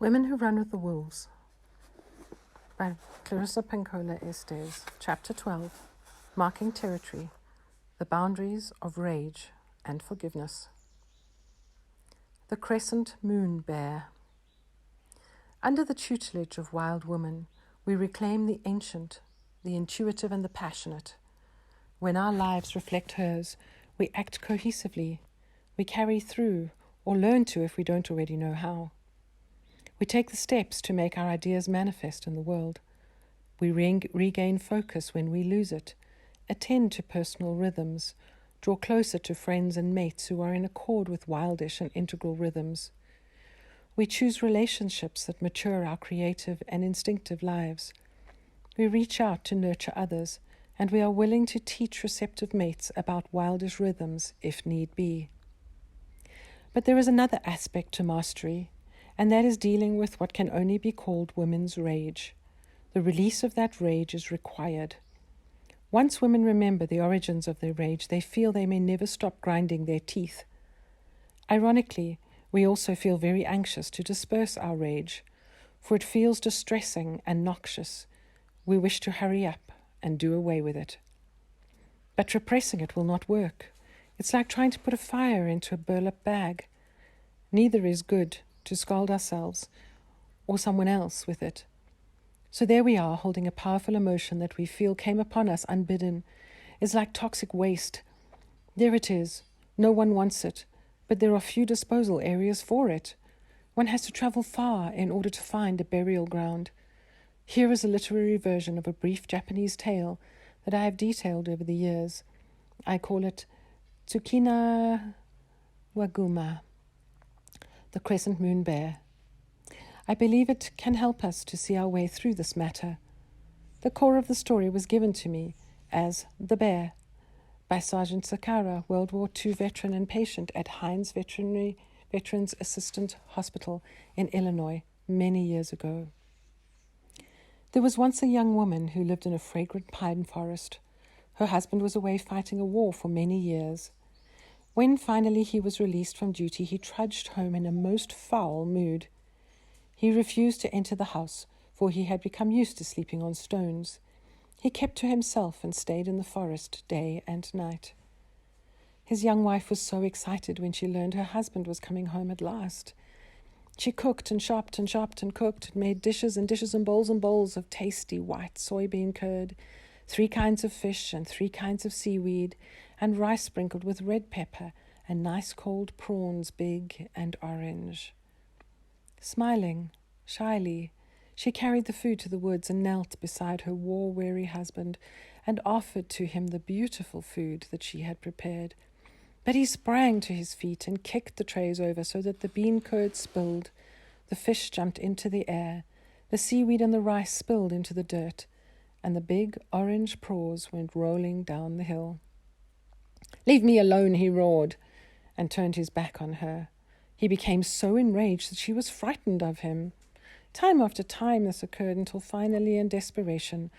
Women Who Run with the Wolves by Clarissa, Pinkola, Estés, Chapter 12, Marking Territory, the Boundaries of Rage and Forgiveness. The Crescent Moon Bear. Under the tutelage of wild woman, we reclaim the ancient, the intuitive and the passionate. When our lives reflect hers, we act cohesively, we carry through, or learn to if we don't already know how. We take the steps to make our ideas manifest in the world. We regain focus when we lose it, attend to personal rhythms, draw closer to friends and mates who are in accord with wildish and integral rhythms. We choose relationships that mature our creative and instinctive lives. We reach out to nurture others, and we are willing to teach receptive mates about wildish rhythms if need be. But there is another aspect to mastery, and that is dealing with what can only be called women's rage. The release of that rage is required. Once women remember the origins of their rage, they feel they may never stop grinding their teeth. Ironically, we also feel very anxious to disperse our rage, for it feels distressing and noxious. We wish to hurry up and do away with it. But repressing it will not work. It's like trying to put a fire into a burlap bag. Neither is good, to scald ourselves or someone else with it. So there we are, holding a powerful emotion that we feel came upon us unbidden. It's like toxic waste. There it is. No one wants it, but there are few disposal areas for it. One has to travel far in order to find a burial ground. Here is a literary version of a brief Japanese tale that I have detailed over the years. I call it Tsukina Waguma, the Crescent Moon Bear. I believe it can help us to see our way through this matter. The core of the story was given to me as The Bear by Sergeant Sakara, World War II veteran and patient at Hines Veterans Assistant Hospital in Illinois many years ago. There was once a young woman who lived in a fragrant pine forest. Her husband was away fighting a war for many years. When finally he was released from duty, he trudged home in a most foul mood. He refused to enter the house, for he had become used to sleeping on stones. He kept to himself and stayed in the forest day and night. His young wife was so excited when she learned her husband was coming home at last. She cooked and chopped and chopped and cooked, and made dishes and dishes and bowls of tasty white soybean curd, 3 kinds of fish and 3 kinds of seaweed, and rice sprinkled with red pepper and nice cold prawns, big and orange. Smiling, shyly, she carried the food to the woods and knelt beside her war-weary husband and offered to him the beautiful food that she had prepared. But he sprang to his feet and kicked the trays over so that the bean curd spilled, the fish jumped into the air, the seaweed and the rice spilled into the dirt, and the big orange prawns went rolling down the hill. "Leave me alone," he roared, and turned his back on her. He became so enraged that she was frightened of him. Time after time this occurred until finally, in desperation,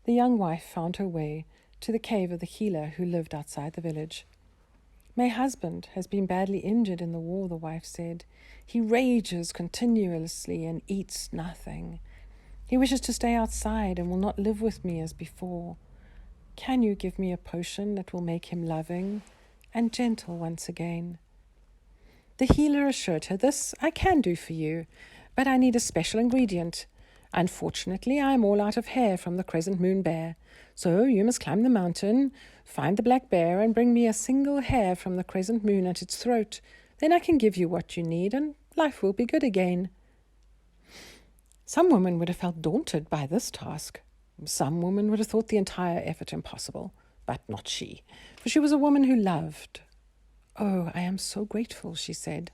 the young wife found her way to the cave of the healer who lived outside the village. "My husband has been badly injured in the war," the wife said. "He rages continuously and eats nothing. He wishes to stay outside and will not live with me as before. Can you give me a potion that will make him loving and gentle once again?" The healer assured her, "This I can do for you, but I need a special ingredient. Unfortunately, I am all out of hair from the Crescent Moon Bear, so you must climb the mountain, find the black bear, and bring me a single hair from the crescent moon at its throat. Then I can give you what you need, and life will be good again." Some women would have felt daunted by this task. Some women would have thought the entire effort impossible, but not she, for she was a woman who loved. "Oh, I am so grateful," she said.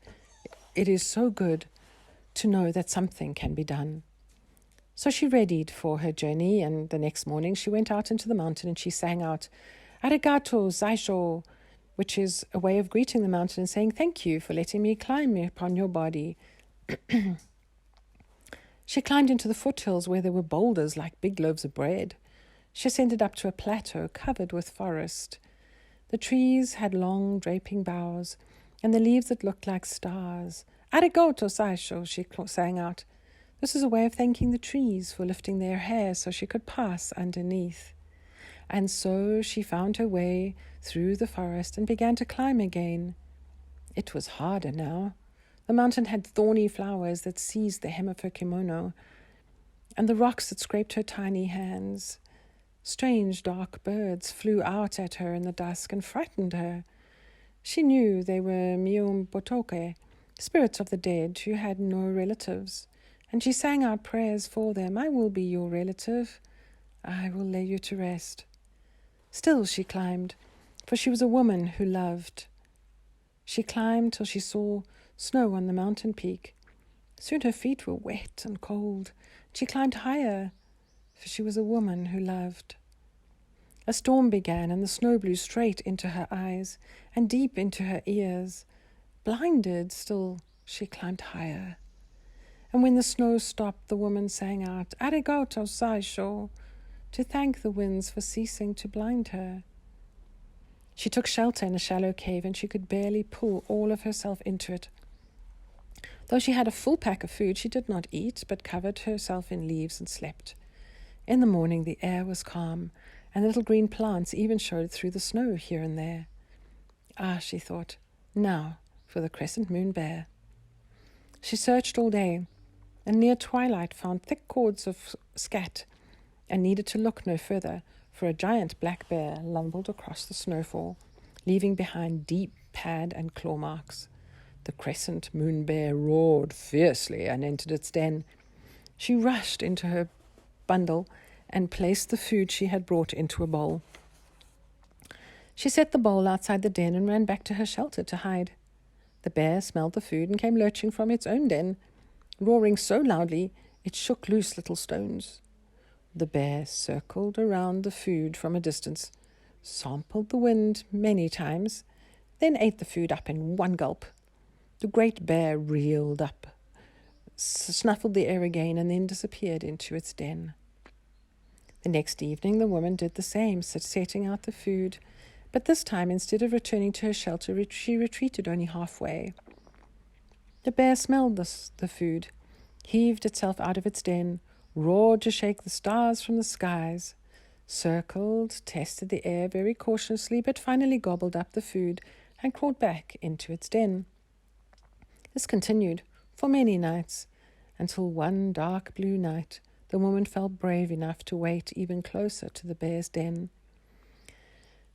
"It is so good to know that something can be done." So she readied for her journey, and the next morning she went out into the mountain and she sang out, "Arigato, Zaisho," which is a way of greeting the mountain and saying thank you for letting me climb upon your body. She climbed into the foothills where there were boulders like big loaves of bread. She ascended up to a plateau covered with forest. The trees had long draping boughs and the leaves that looked like stars. Arigato, Saisho, she sang out. This is a way of thanking the trees for lifting their hair so she could pass underneath. And so she found her way through the forest and began to climb again. It was harder now. The mountain had thorny flowers that seized the hem of her kimono, and the rocks that scraped her tiny hands. Strange dark birds flew out at her in the dusk and frightened her. She knew they were Miyombotoke, spirits of the dead who had no relatives, and she sang out prayers for them. I will be your relative. I will lay you to rest. Still she climbed, for she was a woman who loved. She climbed till she saw snow on the mountain peak. Soon her feet were wet and cold. She climbed higher, for she was a woman who loved. A storm began, and the snow blew straight into her eyes and deep into her ears. Blinded, still she climbed higher. And when the snow stopped, the woman sang out, Arigato, Saisho, to thank the winds for ceasing to blind her. She took shelter in a shallow cave, and she could barely pull all of herself into it. Though she had a full pack of food, she did not eat, but covered herself in leaves and slept. In the morning the air was calm, and little green plants even showed through the snow here and there. Ah, she thought, now for the crescent moon bear. She searched all day, and near twilight found thick cords of scat, and needed to look no further, for a giant black bear lumbered across the snowfall, leaving behind deep pad and claw marks. The crescent moon bear roared fiercely and entered its den. She rushed into her bundle and placed the food she had brought into a bowl. She set the bowl outside the den and ran back to her shelter to hide. The bear smelled the food and came lurching from its own den, roaring so loudly it shook loose little stones. The bear circled around the food from a distance, sampled the wind many times, then ate the food up in one gulp. The great bear reeled up, snuffled the air again, and then disappeared into its den. The next evening the woman did the same, setting out the food, but this time, instead of returning to her shelter, she retreated only halfway. The bear smelled the food, heaved itself out of its den, roared to shake the stars from the skies, circled, tested the air very cautiously, but finally gobbled up the food and crawled back into its den. This continued for many nights, until one dark blue night the woman felt brave enough to wait even closer to the bear's den.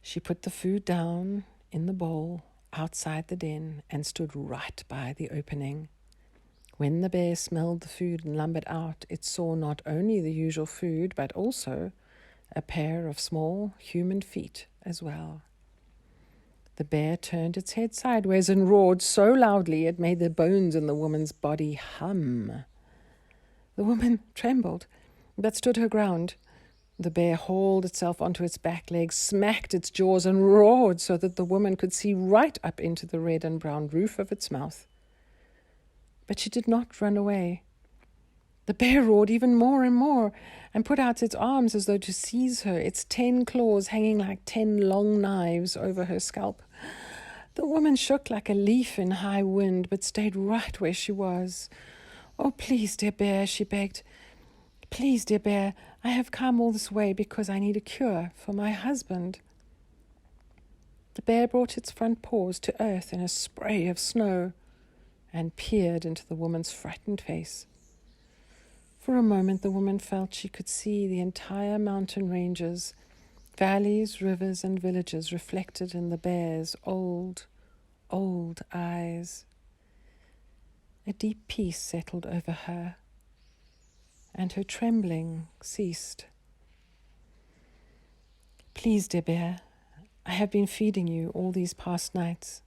She put the food down in the bowl outside the den and stood right by the opening. When the bear smelled the food and lumbered out, it saw not only the usual food, but also a pair of small human feet as well. The bear turned its head sideways and roared so loudly it made the bones in the woman's body hum. The woman trembled, but stood her ground. The bear hauled itself onto its back legs, smacked its jaws, and roared so that the woman could see right up into the red and brown roof of its mouth. But she did not run away. The bear roared even more and more, and put out its arms as though to seize her, its 10 claws hanging like 10 long knives over her scalp. The woman shook like a leaf in high wind, but stayed right where she was. "Oh, please, dear bear," she begged. "Please, dear bear, I have come all this way because I need a cure for my husband." The bear brought its front paws to earth in a spray of snow and peered into the woman's frightened face. For a moment the woman felt she could see the entire mountain ranges, valleys, rivers, and villages reflected in the bear's old, old eyes. A deep peace settled over her, and her trembling ceased. "Please, dear bear, I have been feeding you all these past nights.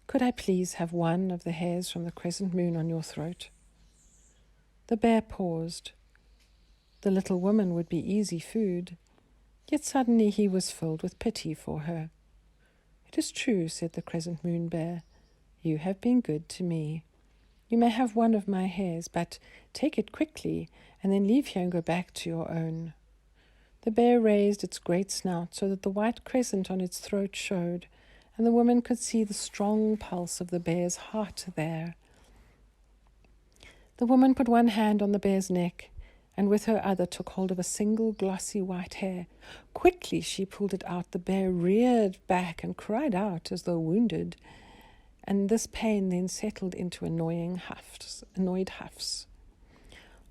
Could I please have one of the hairs from the crescent moon on your throat?" The bear paused. The little woman would be easy food, yet suddenly he was filled with pity for her. "It is true," said the crescent moon bear. "You have been good to me. You may have one of my hairs, but take it quickly and then leave here and go back to your own." The bear raised its great snout so that the white crescent on its throat showed, and the woman could see the strong pulse of the bear's heart there. The woman put one hand on the bear's neck and with her other took hold of a single glossy white hair. Quickly she pulled it out. The bear reared back and cried out as though wounded, and this pain then settled into annoyed huffs.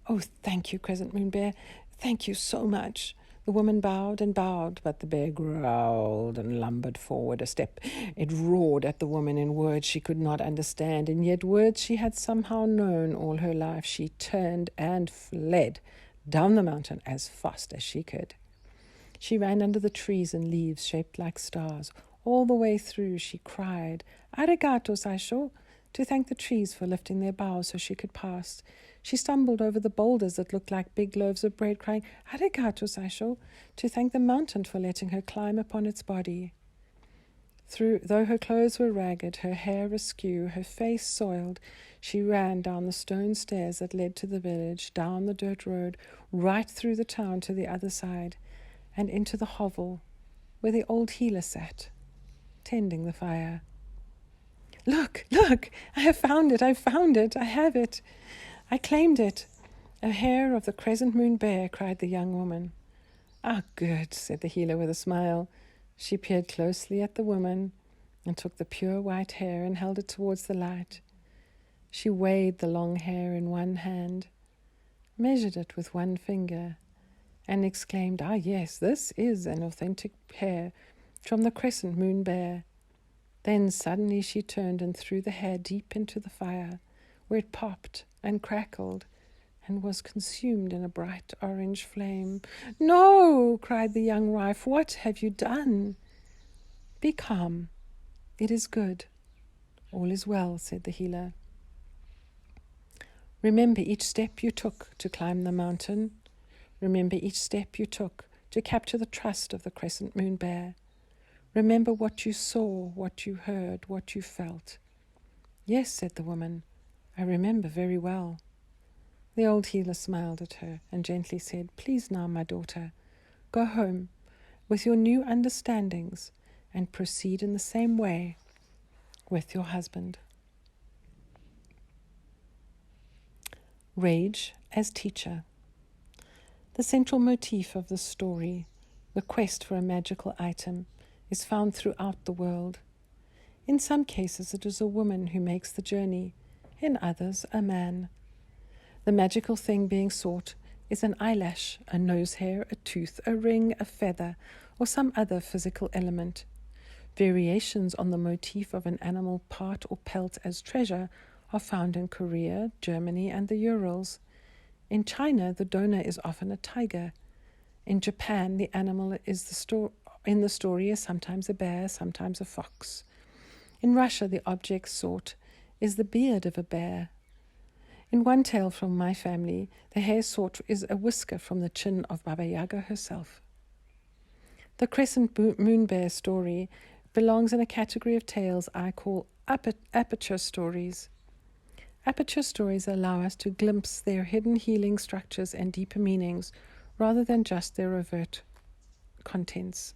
"Oh, thank you, Crescent Moon Bear. Thank you so much." The woman bowed and bowed, but the bear growled and lumbered forward a step. It roared at the woman in words she could not understand, and yet words she had somehow known all her life. She turned and fled down the mountain as fast as she could. She ran under the trees and leaves shaped like stars. All the way through she cried, "Arigato, Saisho," to thank the trees for lifting their boughs so she could pass. She stumbled over the boulders that looked like big loaves of bread, crying, "Arigato, Saisho," to thank the mountain for letting her climb upon its body. Though her clothes were ragged, her hair askew, her face soiled, she ran down the stone stairs that led to the village, down the dirt road, right through the town to the other side, and into the hovel where the old healer sat, tending the fire. Look, I have found it, I have it. I claimed it. A hair of the Crescent Moon Bear," cried the young woman. "Ah, good," said the healer with a smile. She peered closely at the woman and took the pure white hair and held it towards the light. She weighed the long hair in one hand, measured it with one finger, and exclaimed, "Ah, yes, this is an authentic hair from the Crescent Moon Bear." Then suddenly she turned and threw the hair deep into the fire, where it popped and crackled and was consumed in a bright orange flame. "No!" cried the young wife. "What have you done?" "Be calm. It is good. All is well," said the healer. "Remember each step you took to climb the mountain. Remember each step you took to capture the trust of the Crescent Moon Bear. Remember what you saw, what you heard, what you felt." "Yes," said the woman, "I remember very well." The old healer smiled at her and gently said, "Please now, my daughter, go home with your new understandings and proceed in the same way with your husband." Rage as teacher. The central motif of the story, the quest for a magical item, is found throughout the world. In some cases it is a woman who makes the journey, in others a man. The magical thing being sought is an eyelash, a nose hair, a tooth, a ring, a feather, or some other physical element. Variations on the motif of an animal part or pelt as treasure are found in Korea, Germany, and the Urals. In China, the donor is often a tiger. In Japan, the animal in the story is sometimes a bear, sometimes a fox. In Russia, the object sought is the beard of a bear. In one tale from my family, the hair sought is a whisker from the chin of Baba Yaga herself. The Crescent Moon Bear story belongs in a category of tales I call aperture stories. Aperture stories allow us to glimpse their hidden healing structures and deeper meanings, rather than just their overt contents.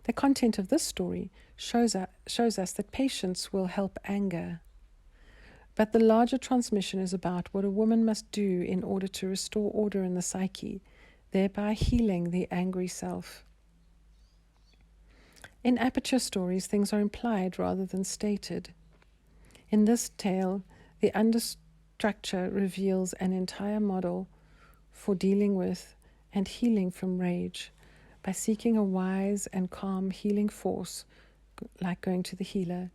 The content of this story shows us that patience will help anger. But the larger transmission is about what a woman must do in order to restore order in the psyche, thereby healing the angry self. In aperture stories, things are implied rather than stated. In this tale, the understructure reveals an entire model for dealing with and healing from rage by seeking a wise and calm healing force, like going to the healer,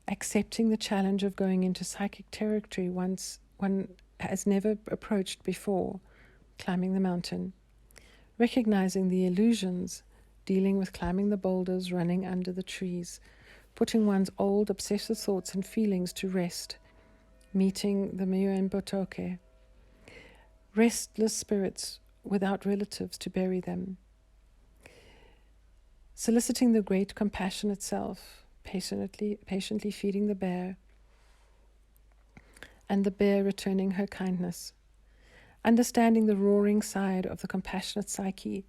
accepting the challenge of going into psychic territory once one has never approached before, climbing the mountain, recognizing the illusions, dealing with climbing the boulders, running under the trees, putting one's old obsessive thoughts and feelings to rest, meeting the Miyuen Botoke, restless spirits without relatives to bury them, soliciting the great compassion itself, patiently feeding the bear, and the bear returning her kindness, understanding the roaring side of the compassionate psyche,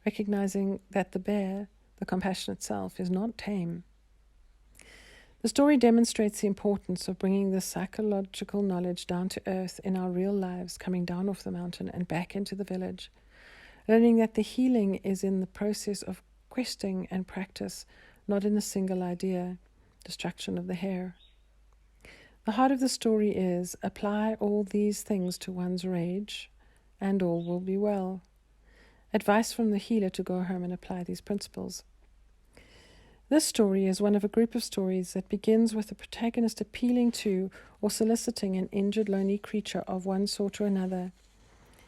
recognizing that the bear, the compassionate self, is not tame. The story demonstrates the importance of bringing this psychological knowledge down to earth in our real lives, coming down off the mountain and back into the village, learning that the healing is in the process of questing and practice, not in a single idea, destruction of the hair. The heart of the story is, apply all these things to one's rage, and all will be well. Advice from the healer to go home and apply these principles. This story is one of a group of stories that begins with the protagonist appealing to or soliciting an injured, lonely creature of one sort or another.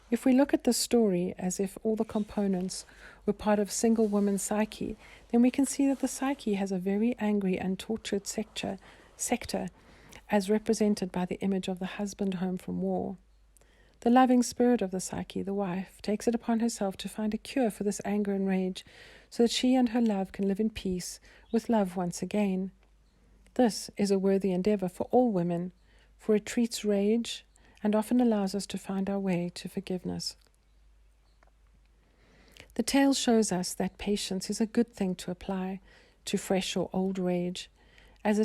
If we look at this story as if all the components were part of a single woman's psyche, then we can see that the psyche has a very angry and tortured sector, as represented by the image of the husband home from war. The loving spirit of the psyche, the wife, takes it upon herself to find a cure for this anger and rage, so that she and her love can live in peace with love once again. This is a worthy endeavor for all women, for it treats rage and often allows us to find our way to forgiveness. The tale shows us that patience is a good thing to apply to fresh or old rage, as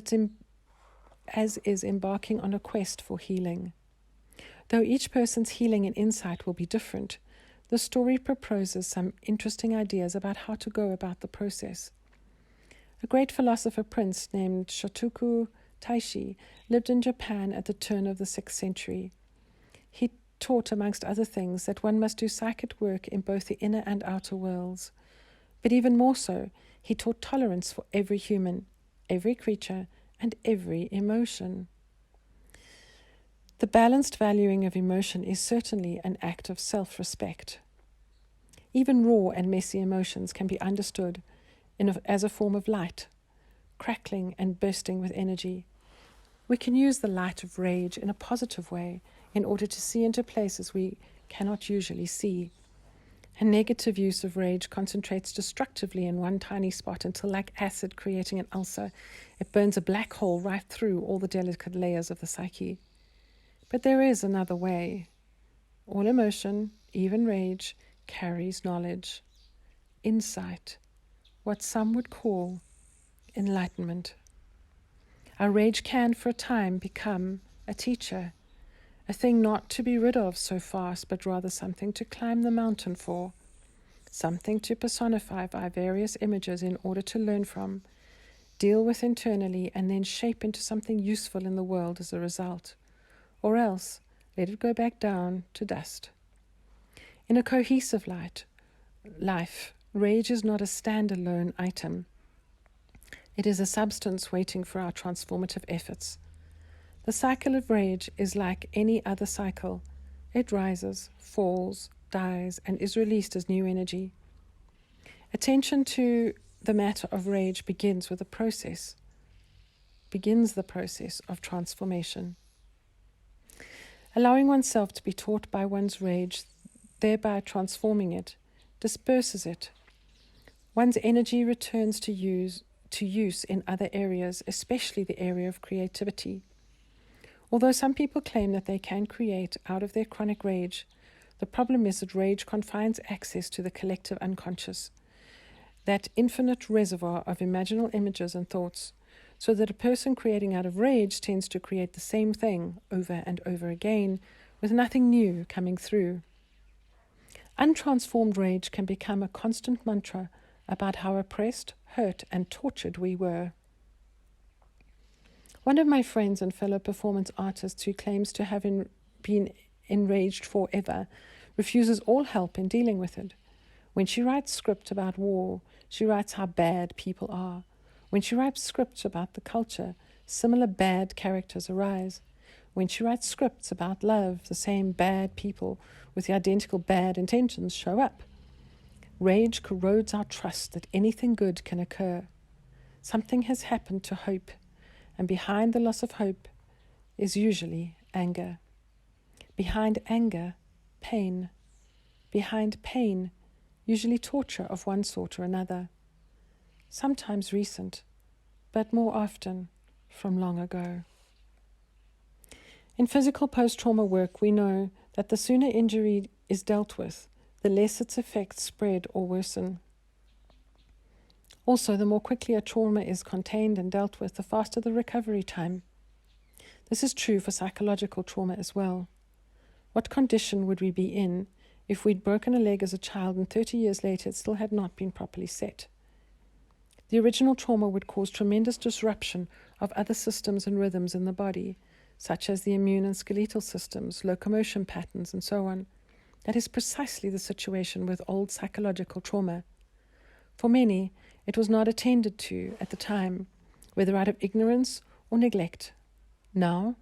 is embarking on a quest for healing. Though each person's healing and insight will be different, the story proposes some interesting ideas about how to go about the process. A great philosopher prince named Shotoku Taishi lived in Japan at the turn of the 6th century. He taught, amongst other things, that one must do psychic work in both the inner and outer worlds. But even more so, he taught tolerance for every human, every creature, and every emotion. The balanced valuing of emotion is certainly an act of self-respect. Even raw and messy emotions can be understood as a form of light, crackling and bursting with energy. We can use the light of rage in a positive way in order to see into places we cannot usually see. A negative use of rage concentrates destructively in one tiny spot until, like acid creating an ulcer, it burns a black hole right through all the delicate layers of the psyche. But there is another way. All emotion, even rage, carries knowledge, insight, what some would call enlightenment. Our rage can, for a time, become a teacher, a thing not to be rid of so fast, but rather something to climb the mountain for, something to personify by various images in order to learn from, deal with internally, and then shape into something useful in the world as a result. Or else, let it go back down to dust. In a cohesive life, rage is not a standalone item. It is a substance waiting for our transformative efforts. The cycle of rage is like any other cycle. It rises, falls, dies, and is released as new energy. Attention to the matter of rage begins the process of transformation. Allowing oneself to be taught by one's rage, thereby transforming it, disperses it. One's energy returns to use in other areas, especially the area of creativity. Although some people claim that they can create out of their chronic rage, the problem is that rage confines access to the collective unconscious, that infinite reservoir of imaginal images and thoughts, so that a person creating out of rage tends to create the same thing over and over again, with nothing new coming through. Untransformed rage can become a constant mantra about how oppressed, hurt, and tortured we were. One of my friends and fellow performance artists who claims to have been enraged forever refuses all help in dealing with it. When she writes script about war, she writes how bad people are. When she writes scripts about the culture, similar bad characters arise. When she writes scripts about love, the same bad people with the identical bad intentions show up. Rage corrodes our trust that anything good can occur. Something has happened to hope, and behind the loss of hope is usually anger. Behind anger, pain. Behind pain, usually torture of one sort or another. Sometimes recent, but more often from long ago. In physical post-trauma work, we know that the sooner injury is dealt with, the less its effects spread or worsen. Also, the more quickly a trauma is contained and dealt with, the faster the recovery time. This is true for psychological trauma as well. What condition would we be in if we'd broken a leg as a child and 30 years later it still had not been properly set? The original trauma would cause tremendous disruption of other systems and rhythms in the body, such as the immune and skeletal systems, locomotion patterns, and so on. That is precisely the situation with old psychological trauma. For many, it was not attended to at the time, whether out of ignorance or neglect. Now,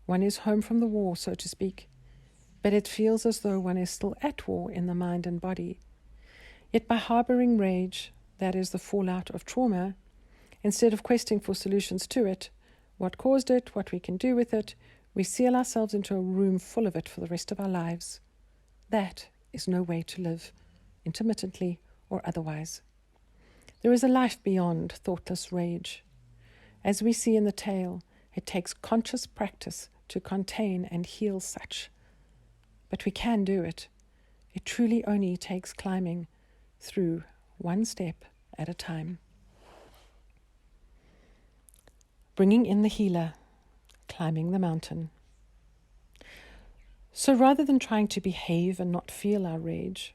one is home from the war, so to speak, but it feels as though one is still at war in the mind and body. Yet by harboring rage, that is the fallout of trauma, instead of questing for solutions to it, what caused it, what we can do with it, we seal ourselves into a room full of it for the rest of our lives. That is no way to live, intermittently or otherwise. There is a life beyond thoughtless rage. As we see in the tale, it takes conscious practice to contain and heal such. But we can do it. It truly only takes climbing through one step at a time. Bringing in the healer, climbing the mountain. So rather than trying to behave and not feel our rage,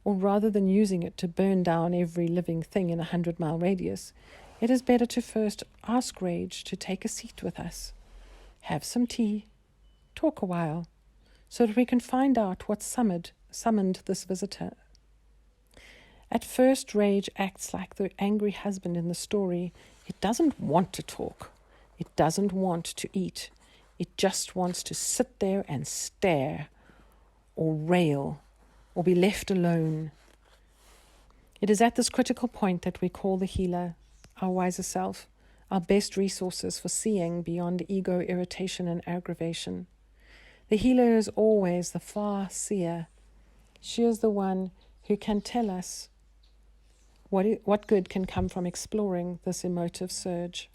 or rather than using it to burn down every living thing in a 100-mile radius, it is better to first ask rage to take a seat with us, have some tea, talk a while, so that we can find out what summoned this visitor. At first, rage acts like the angry husband in the story. It doesn't want to talk. It doesn't want to eat. It just wants to sit there and stare, or rail, or be left alone. It is at this critical point that we call the healer, our wiser self, our best resources for seeing beyond ego, irritation, and aggravation. The healer is always the far seer. She is the one who can tell us what good can come from exploring this emotive surge.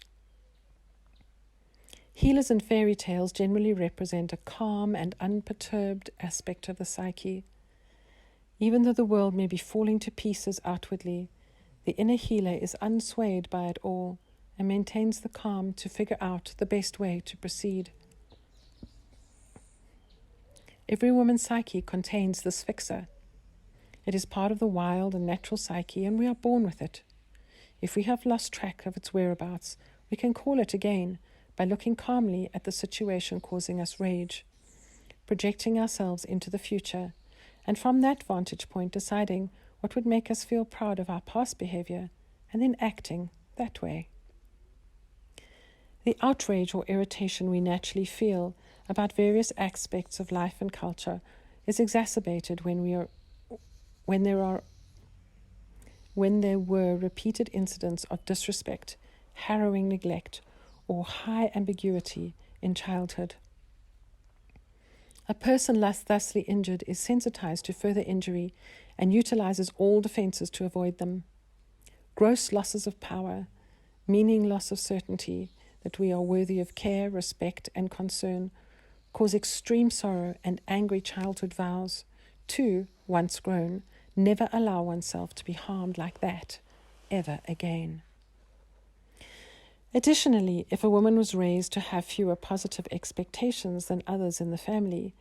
Healers in fairy tales generally represent a calm and unperturbed aspect of the psyche. Even though the world may be falling to pieces outwardly, the inner healer is unswayed by it all and maintains the calm to figure out the best way to proceed. Every woman's psyche contains this fixer. It is part of the wild and natural psyche, and we are born with it. If we have lost track of its whereabouts, we can call it again by looking calmly at the situation causing us rage, projecting ourselves into the future, and from that vantage point deciding what would make us feel proud of our past behavior, and then acting that way. The outrage or irritation we naturally feel about various aspects of life and culture is exacerbated when there were repeated incidents of disrespect, harrowing neglect, or high ambiguity in childhood. A person thusly injured is sensitized to further injury and utilizes all defenses to avoid them. Gross losses of power, meaning loss of certainty that we are worthy of care, respect, and concern, cause extreme sorrow, and angry childhood vows to, once grown, never allow oneself to be harmed like that ever again. Additionally, if a woman was raised to have fewer positive expectations than others in the family,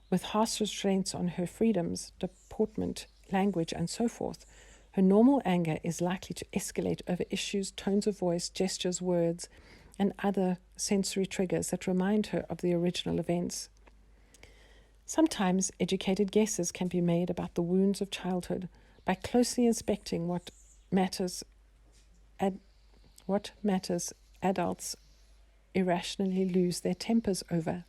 with harsh restraints on her freedoms, deportment, language, and so forth, her normal anger is likely to escalate over issues, tones of voice, gestures, words, and other sensory triggers that remind her of the original events. Sometimes educated guesses can be made about the wounds of childhood by closely inspecting what matters adults irrationally lose their tempers over.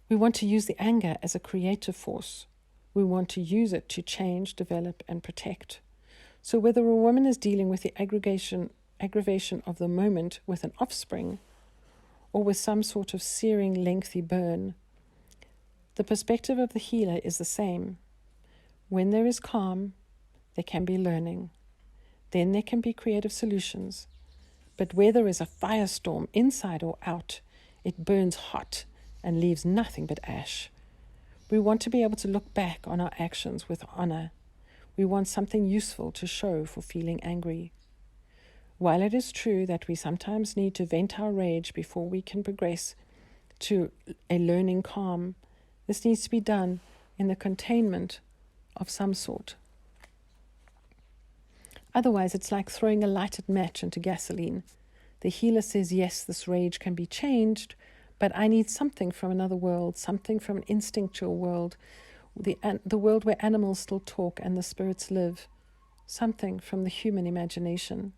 We want to use the anger as a creative force. We want to use it to change, develop, and protect. So whether a woman is dealing with the aggravation of the moment with an offspring, or with some sort of searing, lengthy burn, the perspective of the healer is the same. When there is calm, there can be learning. Then there can be creative solutions. But where there is a firestorm, inside or out, it burns hot and leaves nothing but ash. We want to be able to look back on our actions with honor. we want something useful to show for feeling angry. While it is true that we sometimes need to vent our rage before we can progress to a learning calm, this needs to be done in the containment of some sort. Otherwise, it's like throwing a lighted match into gasoline. The healer says, yes, this rage can be changed, but I need something from another world, something from an instinctual world, the world where animals still talk and the spirits live, something from the human imagination.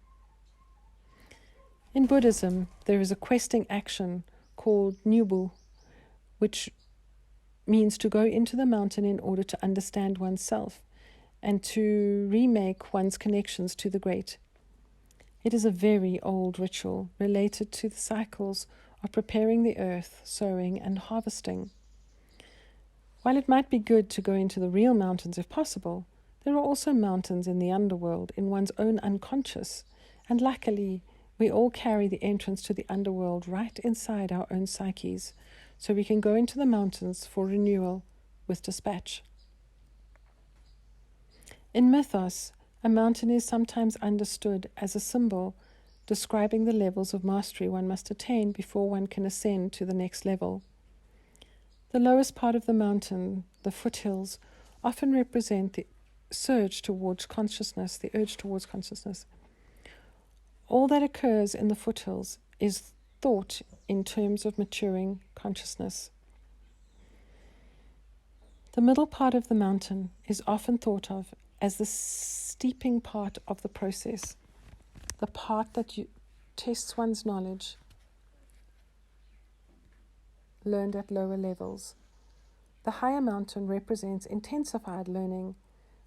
In Buddhism, there is a questing action called Nyubu, which means to go into the mountain in order to understand oneself and to remake one's connections to the great. It is a very old ritual related to the cycles of preparing the earth, sowing and harvesting. While it might be good to go into the real mountains if possible, there are also mountains in the underworld, in one's own unconscious, and luckily we all carry the entrance to the underworld right inside our own psyches, so we can go into the mountains for renewal with dispatch. In mythos, a mountain is sometimes understood as a symbol describing the levels of mastery one must attain before one can ascend to the next level. The lowest part of the mountain, the foothills, often represent the surge towards consciousness, the urge towards consciousness. All that occurs in the foothills is thought in terms of maturing consciousness. The middle part of the mountain is often thought of as the steeping part of the process, the part that tests one's knowledge learned at lower levels. The higher mountain represents intensified learning.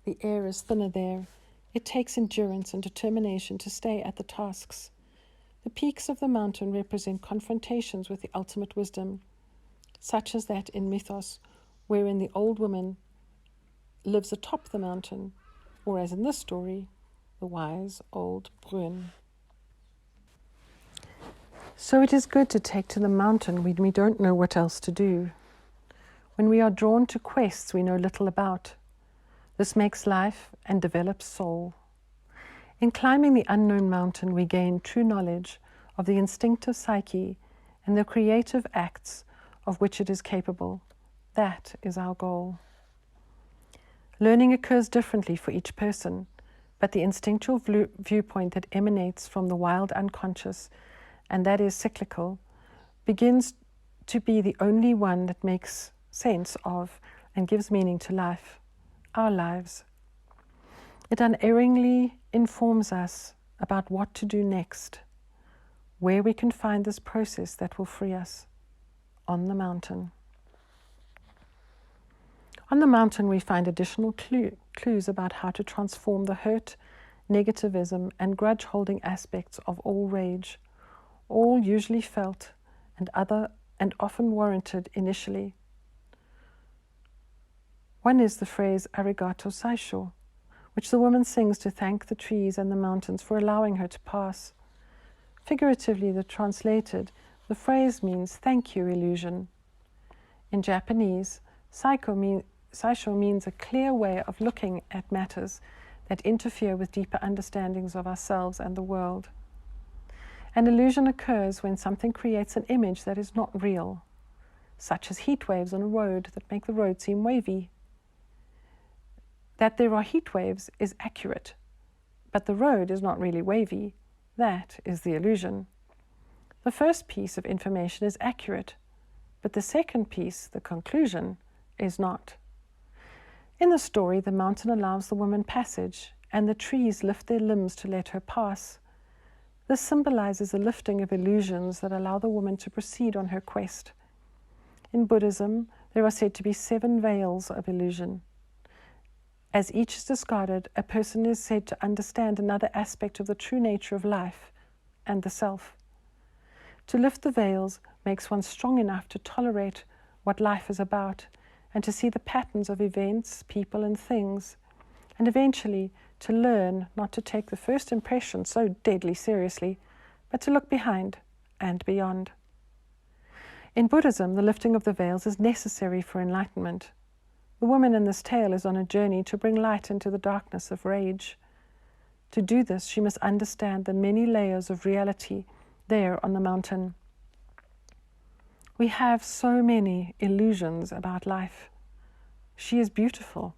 The air is thinner there. It takes endurance and determination to stay at the tasks. The peaks of the mountain represent confrontations with the ultimate wisdom, such as that in mythos, wherein the old woman lives atop the mountain, or as in this story, the wise old Bruin. So it is good to take to the mountain when we don't know what else to do. When we are drawn to quests we know little about. This makes life and develops soul. In climbing the unknown mountain, we gain true knowledge of the instinctive psyche and the creative acts of which it is capable. That is our goal. Learning occurs differently for each person, but the instinctual viewpoint that emanates from the wild unconscious, and that is cyclical, begins to be the only one that makes sense of and gives meaning to life, our lives. It unerringly informs us about what to do next, where we can find this process that will free us on the mountain. On the mountain we find additional clues about how to transform the hurt, negativism and grudge-holding aspects of all rage, all usually felt and often warranted initially. One is the phrase arigato saisho, which the woman sings to thank the trees and the mountains for allowing her to pass. Figuratively translated, the phrase means thank you, illusion. In Japanese, saisho means a clear way of looking at matters that interfere with deeper understandings of ourselves and the world. An illusion occurs when something creates an image that is not real, such as heat waves on a road that make the road seem wavy. That there are heat waves is accurate, but the road is not really wavy. That is the illusion. The first piece of information is accurate, but the second piece, the conclusion, is not. In the story, the mountain allows the woman passage, and the trees lift their limbs to let her pass. This symbolizes a lifting of illusions that allow the woman to proceed on her quest. In Buddhism, there are said to be 7 veils of illusion. As each is discarded, a person is said to understand another aspect of the true nature of life and the self. To lift the veils makes one strong enough to tolerate what life is about and to see the patterns of events, people, and things, and eventually to learn not to take the first impression so deadly seriously, but to look behind and beyond. In Buddhism, the lifting of the veils is necessary for enlightenment. The woman in this tale is on a journey to bring light into the darkness of rage. To do this, she must understand the many layers of reality there on the mountain. We have so many illusions about life. She is beautiful,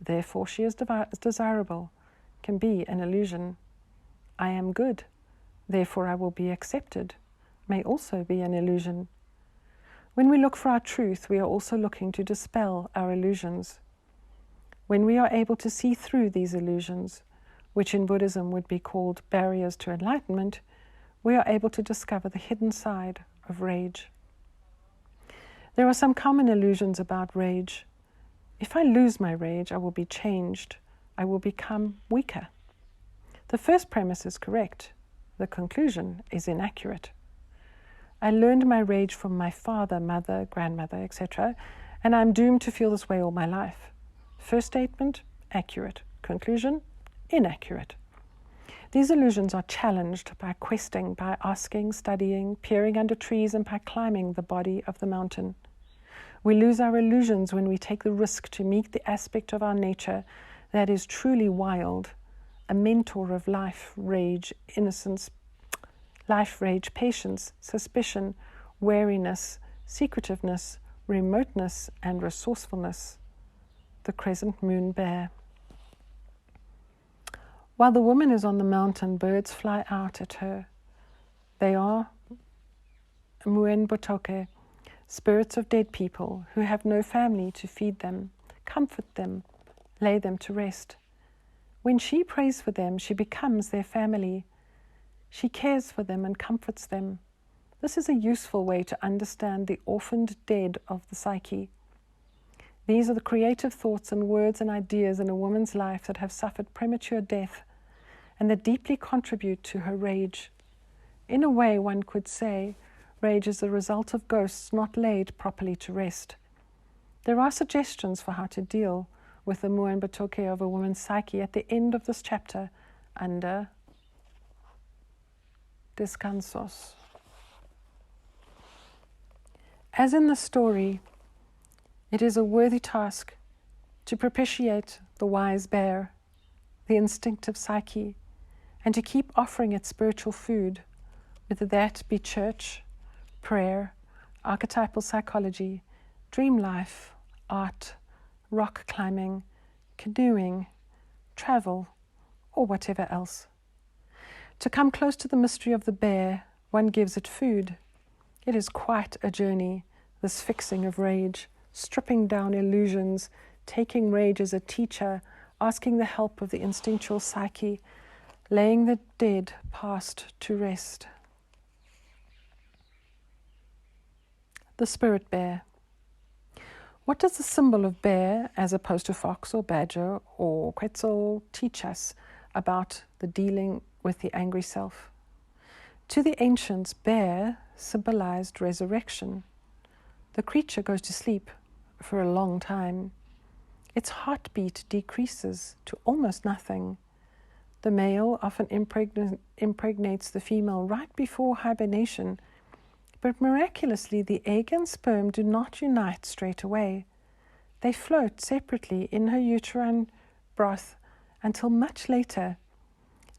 therefore she is desirable, can be an illusion. I am good, therefore I will be accepted, may also be an illusion. When we look for our truth, we are also looking to dispel our illusions. When we are able to see through these illusions, which in Buddhism would be called barriers to enlightenment, we are able to discover the hidden side of rage. There are some common illusions about rage. If I lose my rage, I will be changed. I will become weaker. The first premise is correct. The conclusion is inaccurate. I learned my rage from my father, mother, grandmother, etc., and I'm doomed to feel this way all my life. First statement, accurate. Conclusion, inaccurate. These illusions are challenged by questing, by asking, studying, peering under trees, and by climbing the body of the mountain. We lose our illusions when we take the risk to meet the aspect of our nature that is truly wild, a mentor of life, rage, innocence, life, rage, patience, suspicion, wariness, secretiveness, remoteness, and resourcefulness. The crescent moon bear. While the woman is on the mountain, birds fly out at her. They are Muen Botoke, spirits of dead people who have no family to feed them, comfort them, lay them to rest. When she prays for them, she becomes their family. She cares for them and comforts them. This is a useful way to understand the orphaned dead of the psyche. These are the creative thoughts and words and ideas in a woman's life that have suffered premature death and that deeply contribute to her rage. In a way, one could say, rage is the result of ghosts not laid properly to rest. There are suggestions for how to deal with the Muen Botoke of a woman's psyche at the end of this chapter under Descansos. As in the story, it is a worthy task to propitiate the wise bear, the instinctive psyche, and to keep offering it spiritual food, whether that be church, prayer, archetypal psychology, dream life, art, rock climbing, canoeing, travel, or whatever else. To come close to the mystery of the bear, one gives it food. It is quite a journey, this fixing of rage, stripping down illusions, taking rage as a teacher, asking the help of the instinctual psyche, laying the dead past to rest. The spirit bear. What does the symbol of bear, as opposed to fox or badger or quetzal, teach us about the dealing with the angry self? To the ancients, bear symbolized resurrection. The creature goes to sleep for a long time. Its heartbeat decreases to almost nothing. The male often impregnates the female right before hibernation, but miraculously the egg and sperm do not unite straight away. They float separately in her uterine broth until much later.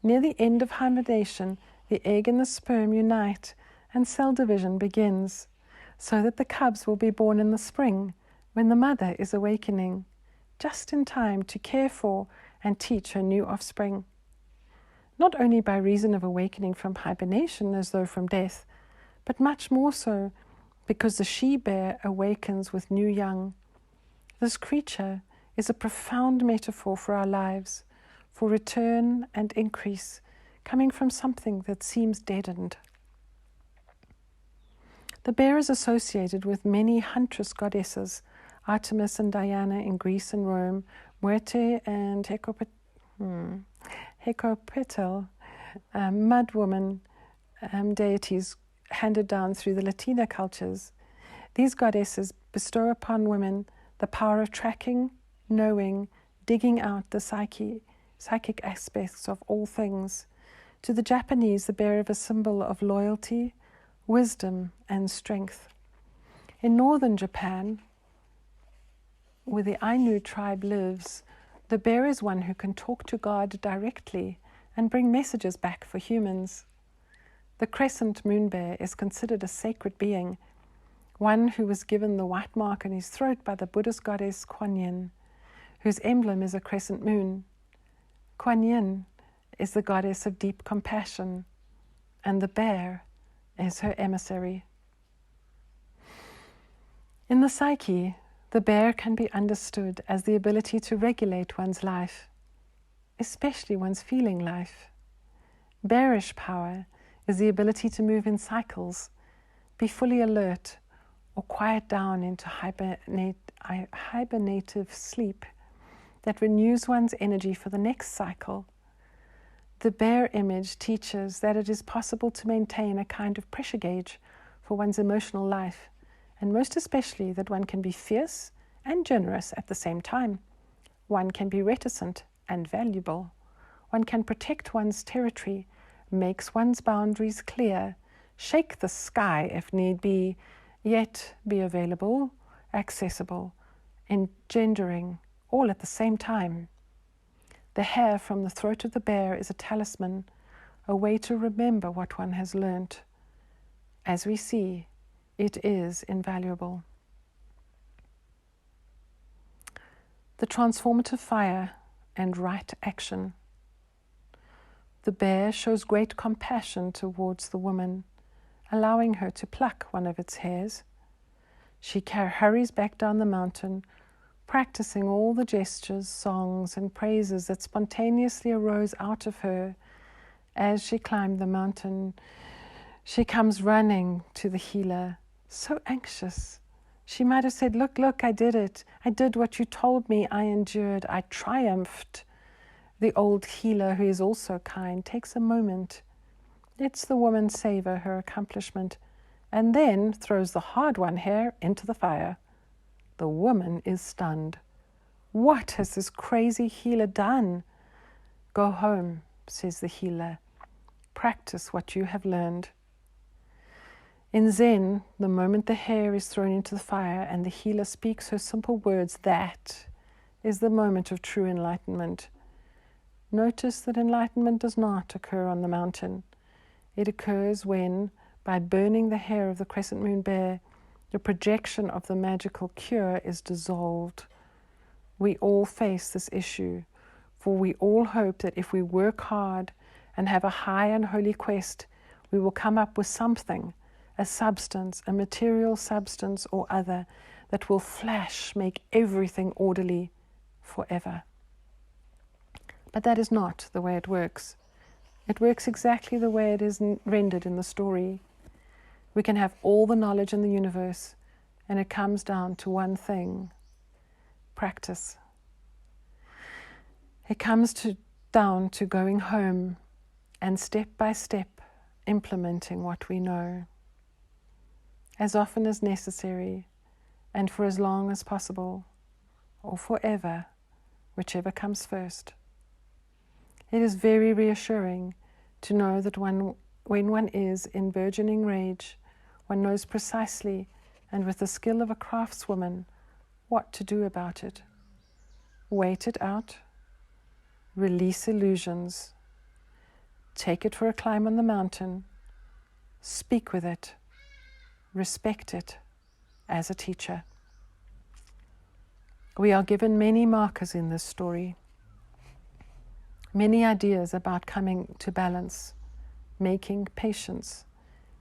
Near the end of hibernation, the egg and the sperm unite and cell division begins, so that the cubs will be born in the spring when the mother is awakening, just in time to care for and teach her new offspring. Not only by reason of awakening from hibernation as though from death, but much more so because the she-bear awakens with new young. This creature is a profound metaphor for our lives, for return and increase, coming from something that seems deadened. The bear is associated with many huntress goddesses, Artemis and Diana in Greece and Rome, Muerte and Hecopetel, mud woman deities handed down through the Latina cultures. These goddesses bestow upon women the power of tracking, knowing, digging out the psychic aspects of all things. To the Japanese, the bear is a symbol of loyalty, wisdom, and strength. In northern Japan, where the Ainu tribe lives, the bear is one who can talk to God directly and bring messages back for humans. The crescent moon bear is considered a sacred being, one who was given the white mark on his throat by the Buddhist goddess Kuan Yin, whose emblem is a crescent moon. Kuan Yin is the goddess of deep compassion, and the bear is her emissary. In the psyche, the bear can be understood as the ability to regulate one's life, especially one's feeling life. Bearish power is the ability to move in cycles, be fully alert, or quiet down into hibernative sleep that renews one's energy for the next cycle. The bear image teaches that it is possible to maintain a kind of pressure gauge for one's emotional life, and most especially that one can be fierce and generous at the same time. One can be reticent and valuable. One can protect one's territory, makes one's boundaries clear, shake the sky if need be, yet be available, accessible, engendering, all at the same time. The hair from the throat of the bear is a talisman, a way to remember what one has learnt. As we see, it is invaluable. The transformative fire and right action. The bear shows great compassion towards the woman, allowing her to pluck one of its hairs. She hurries back down the mountain, practicing all the gestures, songs, and praises that spontaneously arose out of her as she climbed the mountain. She comes running to the healer, so anxious. She might have said, look, I did it. I did what you told me. I endured. I triumphed. The old healer, who is also kind, takes a moment, lets the woman savor her accomplishment, and then throws the hard-won hair into the fire. The woman is stunned. What has this crazy healer done? Go home, says the healer. Practice what you have learned. In Zen, the moment the hair is thrown into the fire and the healer speaks her simple words, that is the moment of true enlightenment. Notice that enlightenment does not occur on the mountain. It occurs when, by burning the hair of the crescent moon bear, the projection of the magical cure is dissolved. We all face this issue, for we all hope that if we work hard and have a high and holy quest, we will come up with something, a substance, a material substance or other, that will flash, make everything orderly forever. But that is not the way it works. It works exactly the way it is rendered in the story. We can have all the knowledge in the universe, and it comes down to one thing: practice. It comes down to going home and step by step implementing what we know, as often as necessary and for as long as possible, or forever, whichever comes first. It is very reassuring to know that when one is in burgeoning rage, one knows precisely and with the skill of a craftswoman what to do about it. Wait it out, release illusions, take it for a climb on the mountain, speak with it, respect it as a teacher. We are given many markers in this story, many ideas about coming to balance, making patience,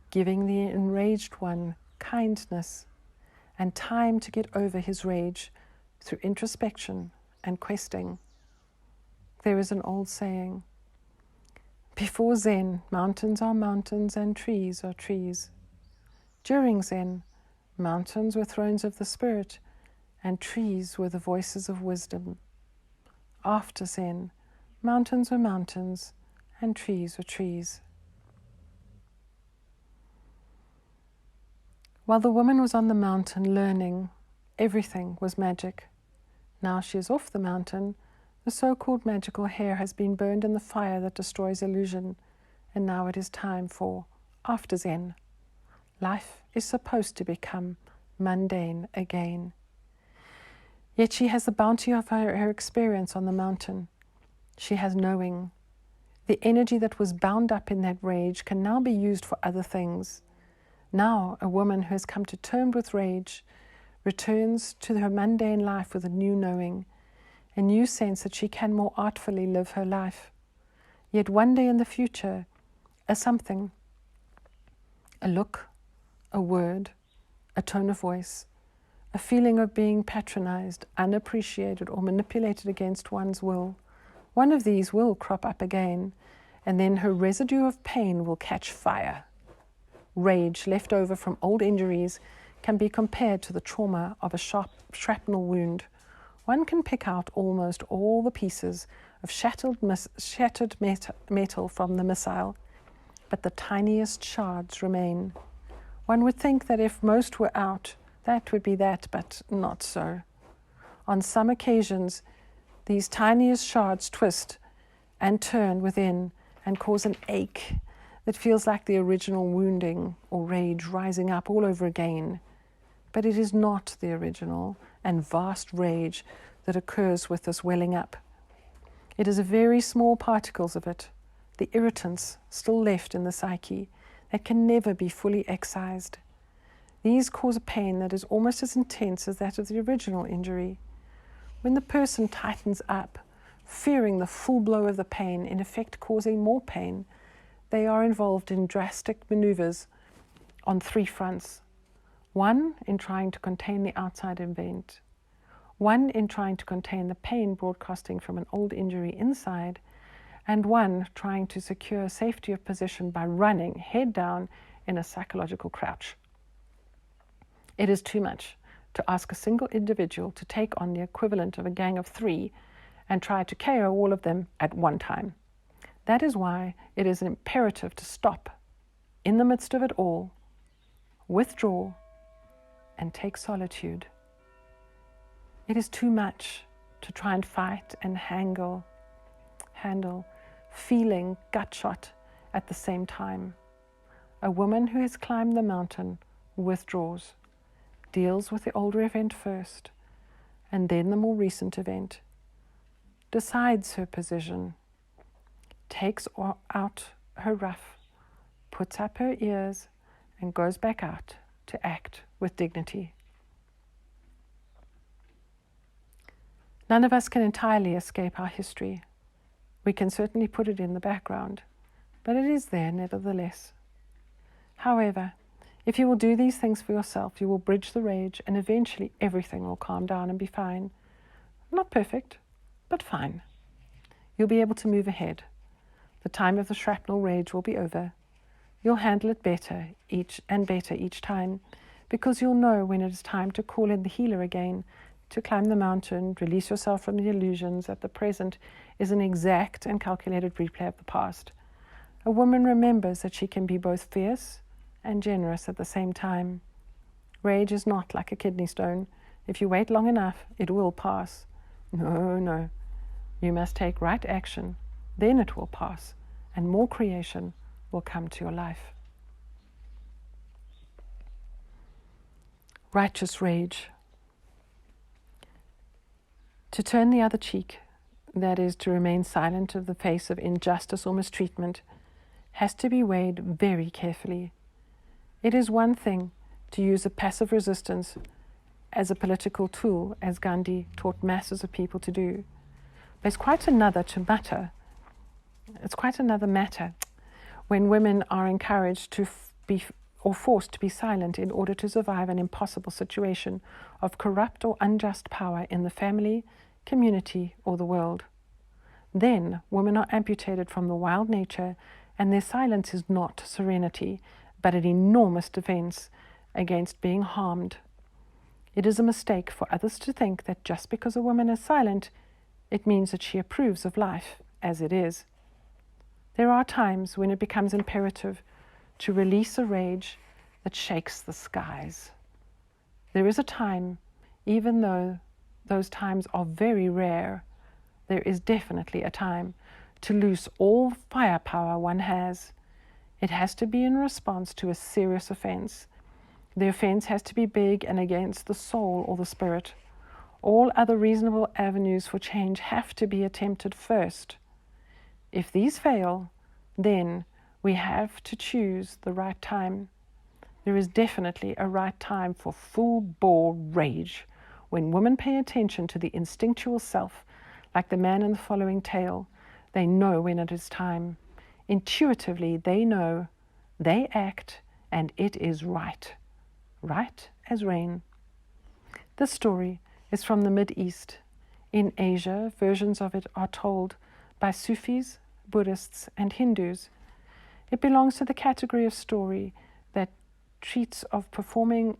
giving the enraged one kindness and time to get over his rage through introspection and questing. There is an old saying, before Zen, mountains are mountains and trees are trees. During Zen, mountains were thrones of the spirit and trees were the voices of wisdom. After Zen, mountains were mountains and trees were trees. While the woman was on the mountain learning, everything was magic. Now she is off the mountain, the so-called magical hair has been burned in the fire that destroys illusion, and now it is time for after Zen. Life is supposed to become mundane again. Yet she has the bounty of her experience on the mountain. She has knowing. The energy that was bound up in that rage can now be used for other things. Now, a woman who has come to terms with rage returns to her mundane life with a new knowing, a new sense that she can more artfully live her life. Yet one day in the future, a something, a look, a word, a tone of voice, a feeling of being patronized, unappreciated, or manipulated against one's will, one of these will crop up again, and then her residue of pain will catch fire. Rage left over from old injuries can be compared to the trauma of a sharp shrapnel wound. One can pick out almost all the pieces of shattered metal from the missile, but the tiniest shards remain. One would think that if most were out, that would be that, but not so. On some occasions, these tiniest shards twist and turn within and cause an ache that feels like the original wounding or rage rising up all over again. But it is not the original and vast rage that occurs with this welling up. It is the very small particles of it, the irritants still left in the psyche, that can never be fully excised. These cause a pain that is almost as intense as that of the original injury. When the person tightens up, fearing the full blow of the pain, in effect causing more pain, they are involved in drastic maneuvers on three fronts. One, in trying to contain the outside event. One, in trying to contain the pain broadcasting from an old injury inside. And one, trying to secure safety of position by running head down in a psychological crouch. It is too much to ask a single individual to take on the equivalent of a gang of 3 and try to KO all of them at one time. That is why it is imperative to stop in the midst of it all, withdraw, and take solitude. It is too much to try and fight and handle, feeling gut-shot at the same time. A woman who has climbed the mountain withdraws, deals with the older event first, and then the more recent event, decides her position, takes out her ruff, puts up her ears, and goes back out to act with dignity. None of us can entirely escape our history. We can certainly put it in the background, but it is there nevertheless. However, if you will do these things for yourself, you will bridge the rage, and eventually everything will calm down and be fine. Not perfect, but fine. You'll be able to move ahead. The time of the shrapnel rage will be over. You'll handle it better each time, because you'll know when it is time to call in the healer again, to climb the mountain, release yourself from the illusions that the present is an exact and calculated replay of the past. A woman remembers that she can be both fierce and generous at the same time. Rage is not like a kidney stone. If you wait long enough, it will pass. No. You must take right action. Then it will pass, and more creation will come to your life. Righteous rage. To turn the other cheek, that is, to remain silent in the face of injustice or mistreatment, has to be weighed very carefully. It is one thing to use a passive resistance as a political tool, as Gandhi taught masses of people to do. But it's quite another to mutter. It's quite another matter when women are encouraged to be or forced to be silent in order to survive an impossible situation of corrupt or unjust power in the family, community, or the world. Then women are amputated from the wild nature, and their silence is not serenity, but an enormous defense against being harmed. It is a mistake for others to think that just because a woman is silent, it means that she approves of life as it is. There are times when it becomes imperative to release a rage that shakes the skies. There is a time, even though those times are very rare, there is definitely a time to loose all firepower one has. It has to be in response to a serious offense. The offense has to be big and against the soul or the spirit, All other reasonable avenues for change have to be attempted first. If these fail, then we have to choose the right time. There is definitely a right time for full-bore rage, when women pay attention to the instinctual self, like the man in the following tale. They know when it is time. Intuitively, they know, they act, and it is right. Right as rain. This story is from the Mid-East. In Asia, versions of it are told by Sufis, Buddhists, and Hindus. It belongs to the category of story that treats of performing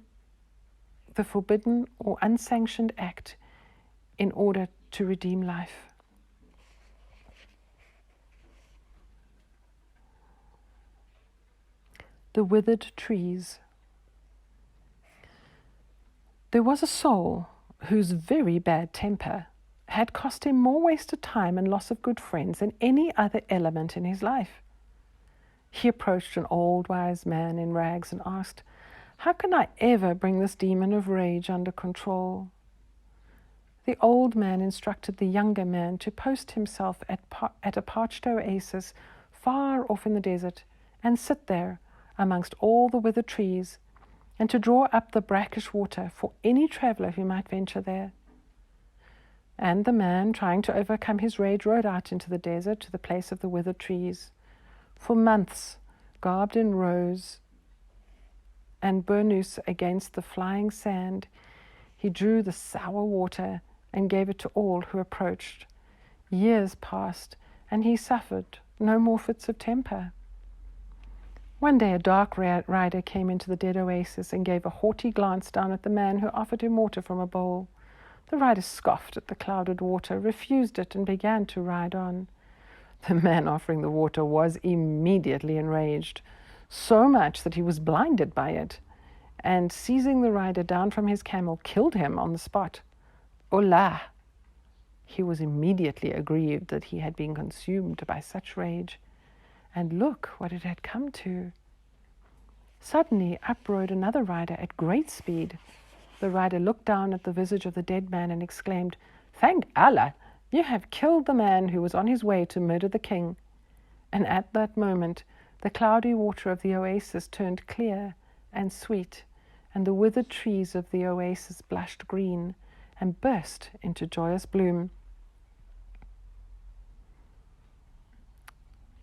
the forbidden or unsanctioned act in order to redeem life. The withered trees. There was a soul whose very bad temper had cost him more wasted time and loss of good friends than any other element in his life. He approached an old wise man in rags and asked, "How can I ever bring this demon of rage under control?" The old man instructed the younger man to post himself at a parched oasis far off in the desert and sit there amongst all the withered trees, and to draw up the brackish water for any traveller who might venture there. And the man, trying to overcome his rage, rode out into the desert to the place of the withered trees. For months, garbed in rose and burnous against the flying sand, he drew the sour water and gave it to all who approached. Years passed, and he suffered no more fits of temper. One day a dark rider came into the dead oasis and gave a haughty glance down at the man who offered him water from a bowl. The rider scoffed at the clouded water, refused it, and began to ride on. The man offering the water was immediately enraged, so much that he was blinded by it, and seizing the rider down from his camel, killed him on the spot. Hola! He was immediately aggrieved that he had been consumed by such rage. And look what it had come to. Suddenly up rode another rider at great speed. The rider looked down at the visage of the dead man and exclaimed, "Thank Allah, you have killed the man who was on his way to murder the king." And at that moment, the cloudy water of the oasis turned clear and sweet, and the withered trees of the oasis blushed green and burst into joyous bloom.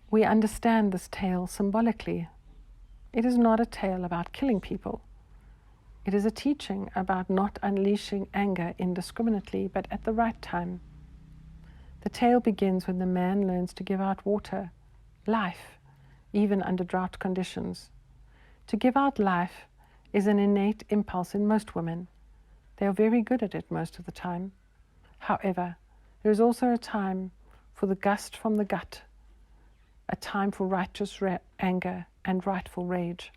We understand this tale symbolically. It is not a tale about killing people. It is a teaching about not unleashing anger indiscriminately, but at the right time. The tale begins when the man learns to give out water, life, even under drought conditions. To give out life is an innate impulse in most women. They are very good at it most of the time. However, there is also a time for the gust from the gut, a time for righteous anger and rightful rage.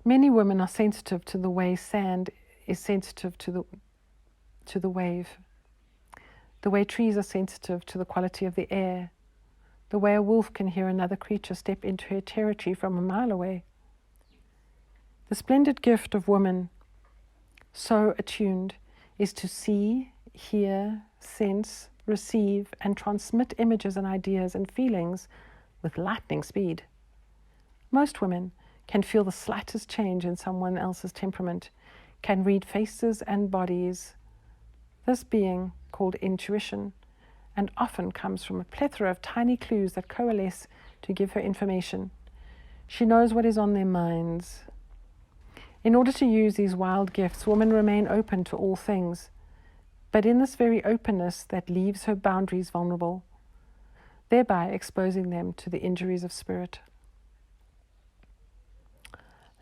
Many women are sensitive to the way sand is sensitive to the wave, the way trees are sensitive to the quality of the air, the way a wolf can hear another creature step into her territory from a mile away. The splendid gift of woman, so attuned, is to see, hear, sense, receive, and transmit images and ideas and feelings with lightning speed. Most women can feel the slightest change in someone else's temperament, can read faces and bodies, this being called intuition, and often comes from a plethora of tiny clues that coalesce to give her information. She knows what is on their minds. In order to use these wild gifts, women remain open to all things, but in this very openness that leaves her boundaries vulnerable, thereby exposing them to the injuries of spirit.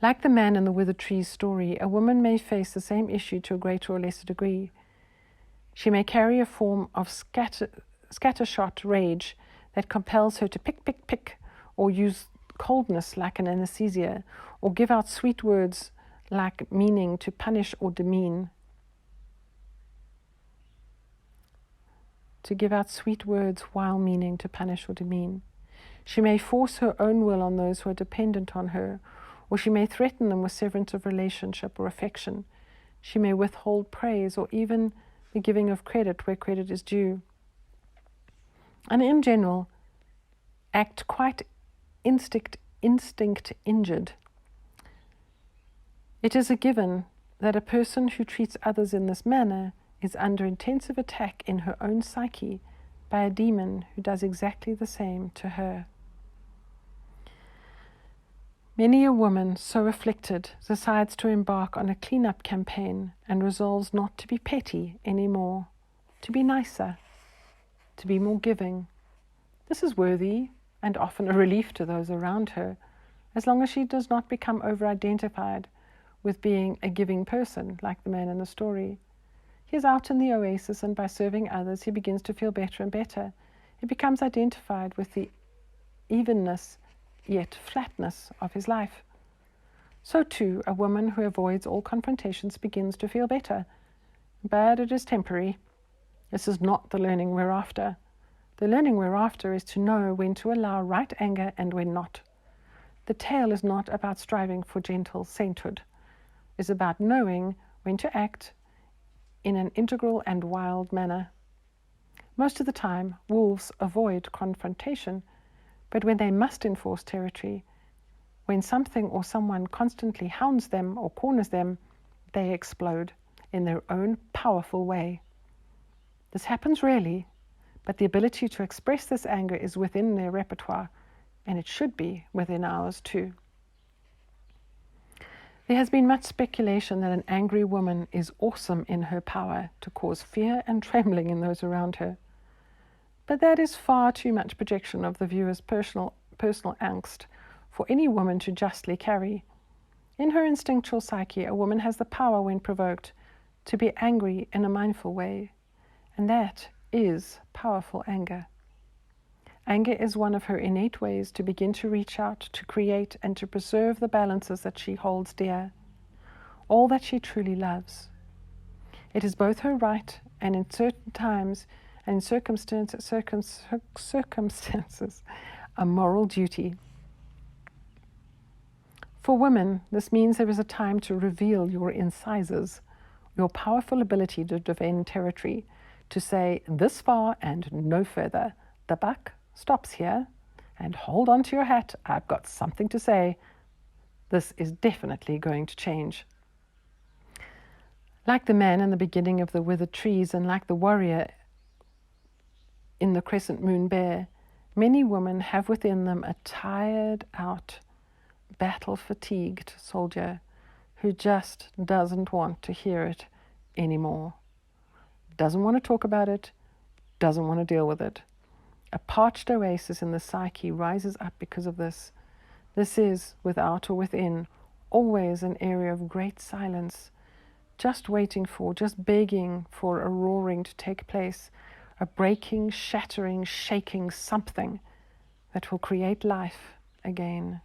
Like the man in the withered trees story, a woman may face the same issue to a greater or lesser degree. She may carry a form of scattershot rage that compels her to pick, or use coldness like an anesthesia, or give out sweet words like meaning to punish or demean. To give out sweet words while meaning to punish or demean. She may force her own will on those who are dependent on her, or she may threaten them with severance of relationship or affection She may withhold praise or even the giving of credit where credit is due. And in general, act quite instinct injured. It is a given that a person who treats others in this manner is under intensive attack in her own psyche by a demon who does exactly the same to her. Many a woman so afflicted decides to embark on a clean-up campaign and resolves not to be petty anymore, to be nicer, to be more giving. This is worthy and often a relief to those around her, as long as she does not become over-identified with being a giving person, like the man in the story. He is out in the oasis, and by serving others, he begins to feel better and better. He becomes identified with the evenness, yet flatness of his life. So too, a woman who avoids all confrontations begins to feel better. But it is temporary. This is not the learning we're after. The learning we're after is to know when to allow right anger and when not. The tale is not about striving for gentle sainthood. It's about knowing when to act in an integral and wild manner. Most of the time, wolves avoid confrontation, but when they must enforce territory, when something or someone constantly hounds them or corners them, they explode in their own powerful way. This happens rarely, but the ability to express this anger is within their repertoire, and it should be within ours too. There has been much speculation that an angry woman is awesome in her power to cause fear and trembling in those around her. But that is far too much projection of the viewer's personal angst for any woman to justly carry. In her instinctual psyche, a woman has the power, when provoked, to be angry in a mindful way, and that is powerful anger. Anger is one of her innate ways to begin to reach out, to create, and to preserve the balances that she holds dear, all that she truly loves. It is both her right and, in certain times and circumstances, a moral duty. For women, this means there is a time to reveal your incisors, your powerful ability to defend territory, to say this far and no further. The buck stops here, and hold on to your hat, I've got something to say. This is definitely going to change. Like the man in the beginning of the withered trees, and like the warrior in the crescent moon bear, many women have within them a tired out, battle-fatigued soldier who just doesn't want to hear it anymore. Doesn't want to talk about it, doesn't want to deal with it. A parched oasis in the psyche rises up because of this. This is, without or within, always an area of great silence, just waiting for, just begging for a roaring to take place, a breaking, shattering, shaking something that will create life again.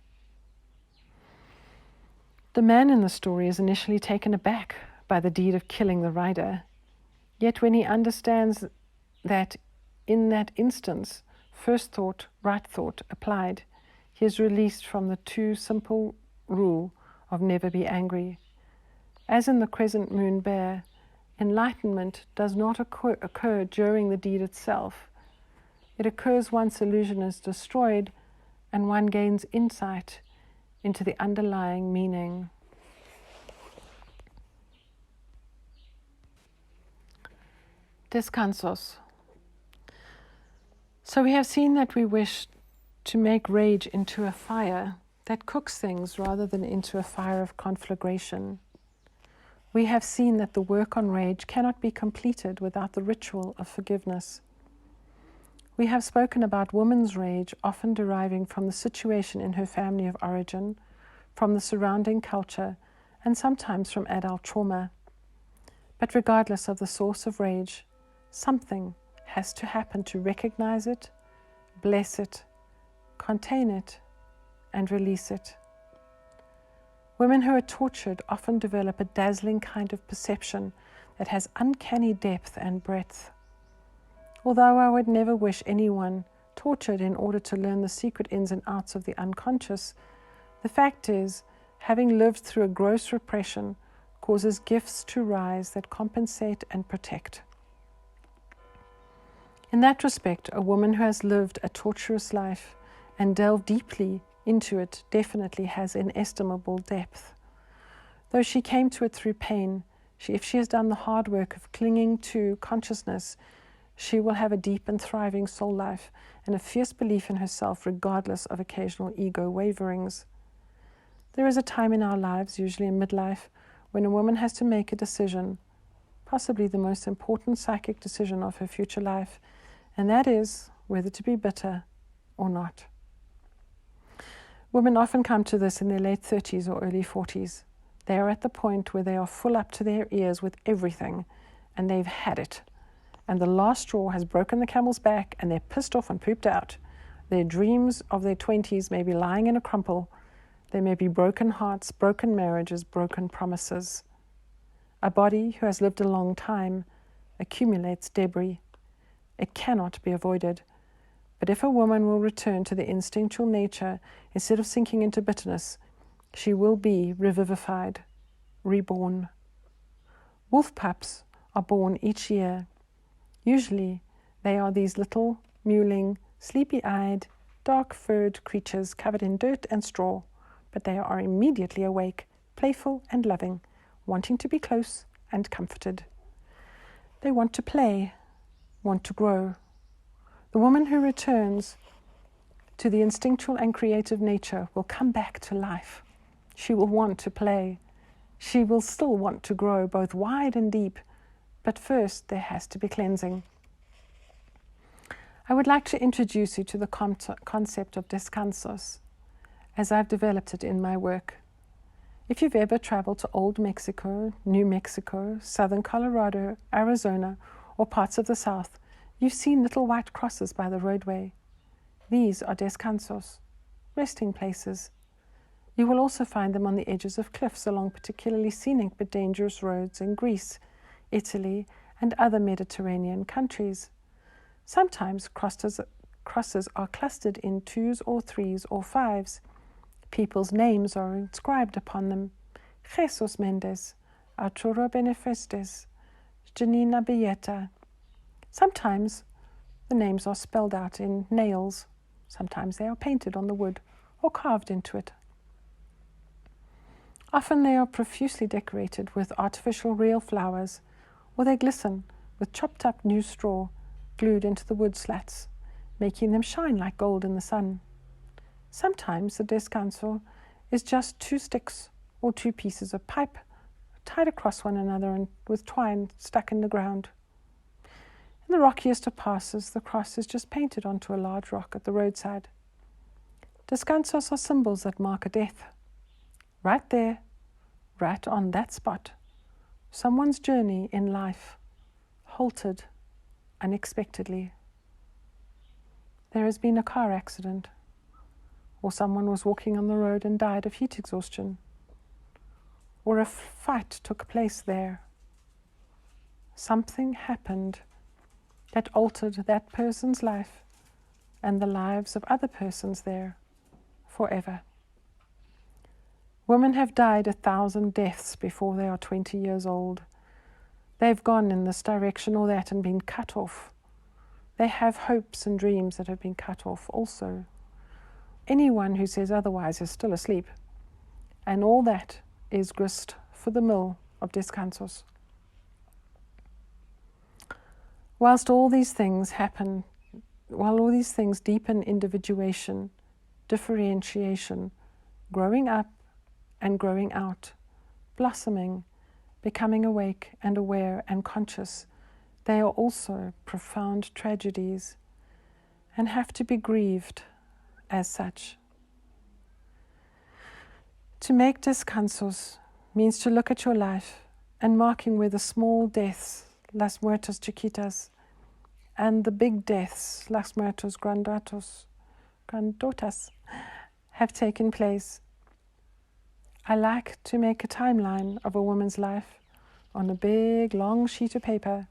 The man in the story is initially taken aback by the deed of killing the rider. Yet when he understands that in that instance, first thought, right thought applied, he is released from the too simple rule of never be angry. As in the crescent moon bear, enlightenment does not occur during the deed itself. It occurs once illusion is destroyed and one gains insight into the underlying meaning. Descansos. So we have seen that we wish to make rage into a fire that cooks things rather than into a fire of conflagration. We have seen that the work on rage cannot be completed without the ritual of forgiveness. We have spoken about woman's rage often deriving from the situation in her family of origin, from the surrounding culture, and sometimes from adult trauma. But regardless of the source of rage, something has to happen to recognize it, bless it, contain it, and release it. Women who are tortured often develop a dazzling kind of perception that has uncanny depth and breadth. Although I would never wish anyone tortured in order to learn the secret ins and outs of the unconscious, the fact is, having lived through a gross repression causes gifts to rise that compensate and protect. In that respect, a woman who has lived a torturous life and delved deeply into it definitely has inestimable depth. Though she came to it through pain, if she has done the hard work of clinging to consciousness, she will have a deep and thriving soul life and a fierce belief in herself regardless of occasional ego waverings. There is a time in our lives, usually in midlife, when a woman has to make a decision, possibly the most important psychic decision of her future life, and that is whether to be bitter or not. Women often come to this in their late 30s or early 40s. They are at the point where they are full up to their ears with everything, and they've had it. And the last straw has broken the camel's back, and they're pissed off and pooped out. Their dreams of their 20s may be lying in a crumple. There may be broken hearts, broken marriages, broken promises. A body who has lived a long time accumulates debris. It cannot be avoided. But if a woman will return to the instinctual nature instead of sinking into bitterness, she will be revivified, reborn. Wolf pups are born each year. Usually, they are these little, mewling, sleepy-eyed, dark-furred creatures covered in dirt and straw, but they are immediately awake, playful and loving, wanting to be close and comforted. They want to play, want to grow. The woman who returns to the instinctual and creative nature will come back to life. She will want to play. She will still want to grow both wide and deep, but first there has to be cleansing. I would like to introduce you to the concept of Descansos, as I've developed it in my work. If you've ever traveled to Old Mexico, New Mexico, southern Colorado, Arizona, or parts of the South, you've seen little white crosses by the roadway. These are Descansos, resting places. You will also find them on the edges of cliffs along particularly scenic but dangerous roads in Greece, Italy, and other Mediterranean countries. Sometimes crosses are clustered in 2s or 3s or 5s. People's names are inscribed upon them. Jesus Mendes, Arturo Benefestes, Janina Bieta. Sometimes the names are spelled out in nails. Sometimes they are painted on the wood or carved into it. Often they are profusely decorated with artificial real flowers, or they glisten with chopped up new straw glued into the wood slats, making them shine like gold in the sun. Sometimes the descanso is just 2 sticks or 2 pieces of pipe tied across one another and with twine stuck in the ground. In the rockiest of passes, the cross is just painted onto a large rock at the roadside. Descansos are symbols that mark a death. Right there, right on that spot, someone's journey in life halted unexpectedly. There has been a car accident, or someone was walking on the road and died of heat exhaustion, or a fight took place there. Something happened that altered that person's life and the lives of other persons there forever. Women have died 1,000 deaths before they are 20 years old. They've gone in this direction or that and been cut off. They have hopes and dreams that have been cut off also. Anyone who says otherwise is still asleep. And all that is grist for the mill of Descansos. Whilst all these things happen, while all these things deepen individuation, differentiation, growing up and growing out, blossoming, becoming awake and aware and conscious, they are also profound tragedies and have to be grieved as such. To make descansos means to look at your life and marking where the small deaths, las muertes chiquitas, and the big deaths, las muertes grandotas, have taken place. I like to make a timeline of a woman's life on a big, long sheet of paper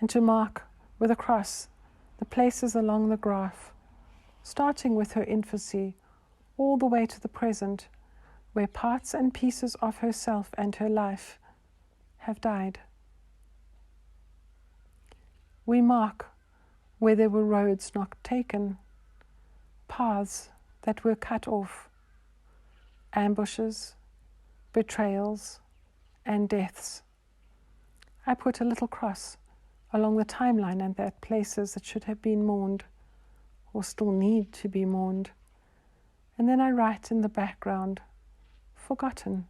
and to mark with a cross the places along the graph, starting with her infancy all the way to the present, where parts and pieces of herself and her life have died. We mark where there were roads not taken, paths that were cut off, ambushes, betrayals, and deaths. I put a little cross along the timeline and at places that should have been mourned or still need to be mourned. And then I write in the background, forgotten,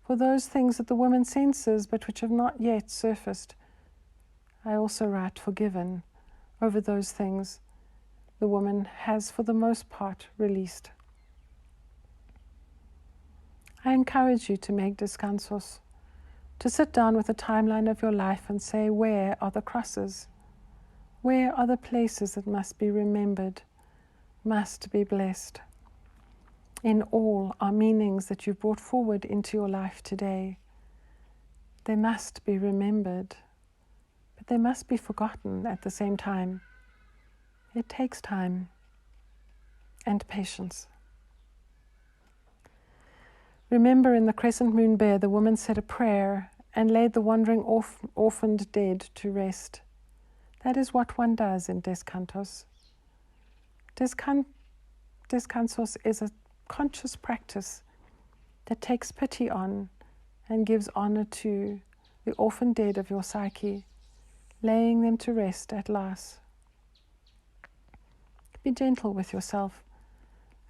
for those things that the woman senses but which have not yet surfaced. I also write forgiven over those things the woman has for the most part released. I encourage you to make descansos, to sit down with a timeline of your life and say, where are the crosses? Where are the places that must be remembered, must be blessed? In all are meanings that you've brought forward into your life today. They must be remembered, but they must be forgotten at the same time. It takes time and patience. Remember, in the crescent moon bear, the woman said a prayer and laid the wandering orphaned dead to rest. That is what one does in Descansos. Descansos is a conscious practice that takes pity on and gives honor to the orphan dead of your psyche, laying them to rest at last. Be gentle with yourself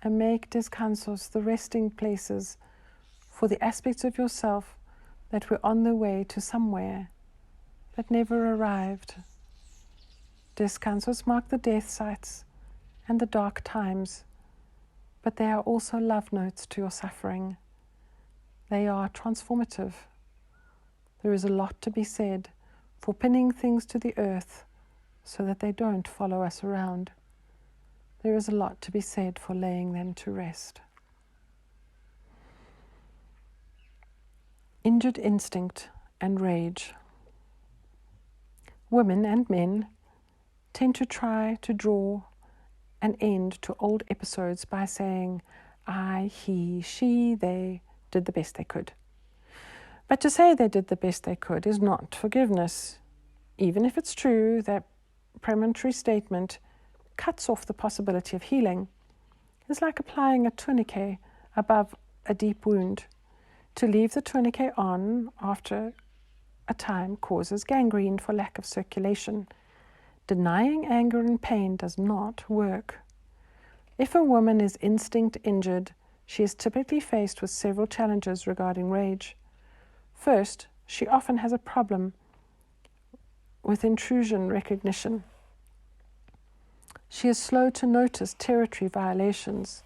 and make descansos the resting places for the aspects of yourself that were on the way to somewhere but never arrived. Descansos mark the death sites and the dark times, but they are also love notes to your suffering. They are transformative. There is a lot to be said for pinning things to the earth so that they don't follow us around. There is a lot to be said for laying them to rest. Injured instinct and rage. Women and men tend to try to draw an end to old episodes by saying, I, he, she, they did the best they could. But to say they did the best they could is not forgiveness. Even if it's true, that premonitory statement cuts off the possibility of healing. It's like applying a tourniquet above a deep wound. To leave the tourniquet on after a time causes gangrene for lack of circulation. Denying anger and pain does not work. If a woman is instinct injured, she is typically faced with several challenges regarding rage. First, she often has a problem with intrusion recognition. She is slow to notice territory violations,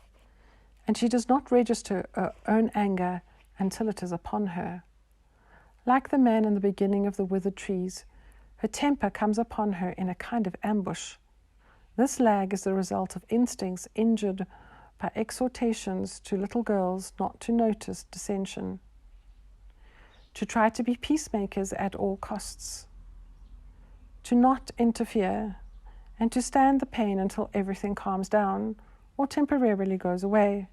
and she does not register her own anger until it is upon her. Like the man in the beginning of the withered trees, her temper comes upon her in a kind of ambush. This lag is the result of instincts injured by exhortations to little girls not to notice dissension, to try to be peacemakers at all costs, to not interfere, and to stand the pain until everything calms down or temporarily goes away.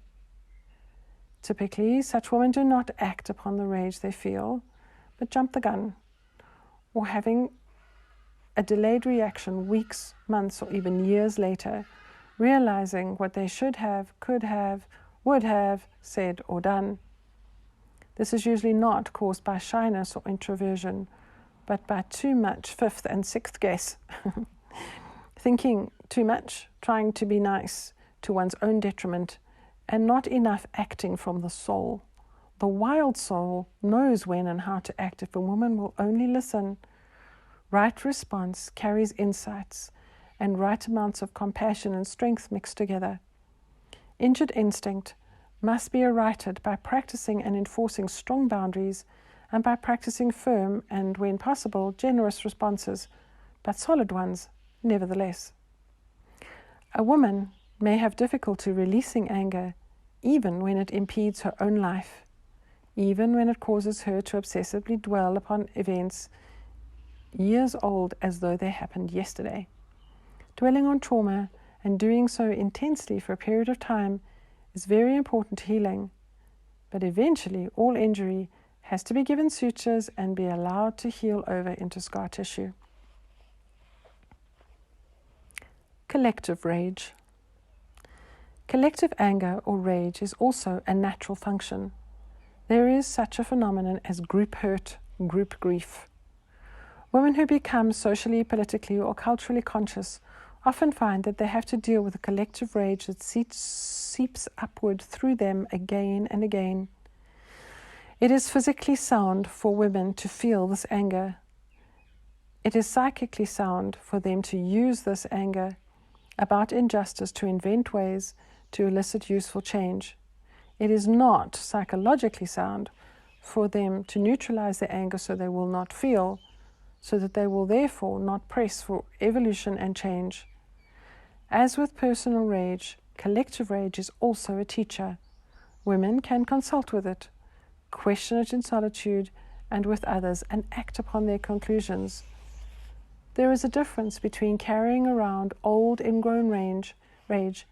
Typically, such women do not act upon the rage they feel, but jump the gun, or having a delayed reaction weeks, months, or even years later, realizing what they should have, could have, would have said or done. This is usually not caused by shyness or introversion, but by too much fifth and sixth guess. Thinking too much, trying to be nice to one's own detriment, and not enough acting from the soul. The wild soul knows when and how to act if a woman will only listen. Right response carries insights and right amounts of compassion and strength mixed together. Injured instinct must be righted by practicing and enforcing strong boundaries and by practicing firm and, when possible, generous responses, but solid ones nevertheless. A woman may have difficulty releasing anger even when it impedes her own life, even when it causes her to obsessively dwell upon events years old as though they happened yesterday. Dwelling on trauma and doing so intensely for a period of time is very important to healing. but eventually all injury has to be given sutures and be allowed to heal over into scar tissue. Collective rage. Collective anger or rage is also a natural function. There is such a phenomenon as group hurt, group grief. Women who become socially, politically, or culturally conscious often find that they have to deal with a collective rage that seeps upward through them again and again. It is physically sound for women to feel this anger. It is psychically sound for them to use this anger about injustice to invent ways to elicit useful change. It is not psychologically sound for them to neutralize their anger so they will not feel, so that they will therefore not press for evolution and change. As with personal rage, collective rage is also a teacher. Women can consult with it, question it in solitude and with others, and act upon their conclusions. There is a difference between carrying around old ingrown rage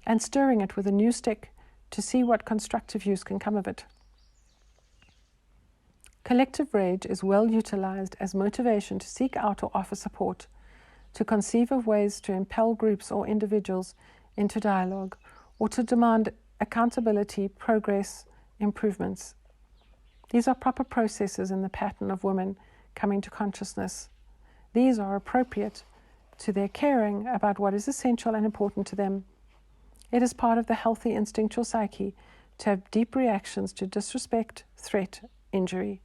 and stirring it with a new stick to see what constructive use can come of it. Collective rage is well utilized as motivation to seek out or offer support, to conceive of ways to impel groups or individuals into dialogue, or to demand accountability, progress, improvements. These are proper processes in the pattern of women coming to consciousness. These are appropriate to their caring about what is essential and important to them. It is part of the healthy instinctual psyche to have deep reactions to disrespect, threat, injury.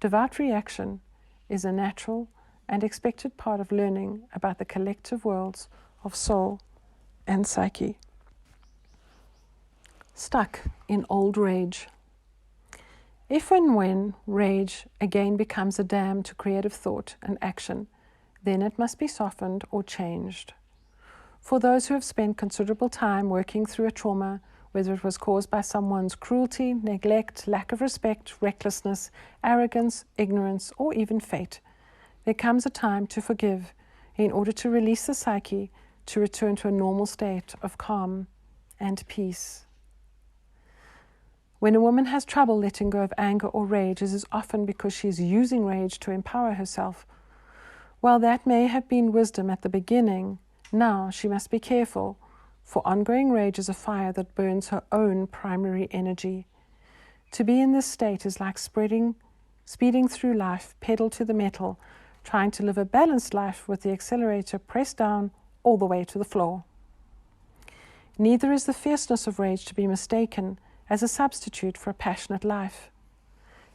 Devout reaction is a natural and expected part of learning about the collective worlds of soul and psyche. Stuck in old rage. If and when rage again becomes a dam to creative thought and action, then it must be softened or changed. For those who have spent considerable time working through a trauma, whether it was caused by someone's cruelty, neglect, lack of respect, recklessness, arrogance, ignorance, or even fate, there comes a time to forgive in order to release the psyche to return to a normal state of calm and peace. When a woman has trouble letting go of anger or rage, it is often because she is using rage to empower herself. While that may have been wisdom at the beginning, now she must be careful, for ongoing rage is a fire that burns her own primary energy. To be in this state is like speeding through life, pedal to the metal, trying to live a balanced life with the accelerator pressed down all the way to the floor. Neither is the fierceness of rage to be mistaken as a substitute for a passionate life.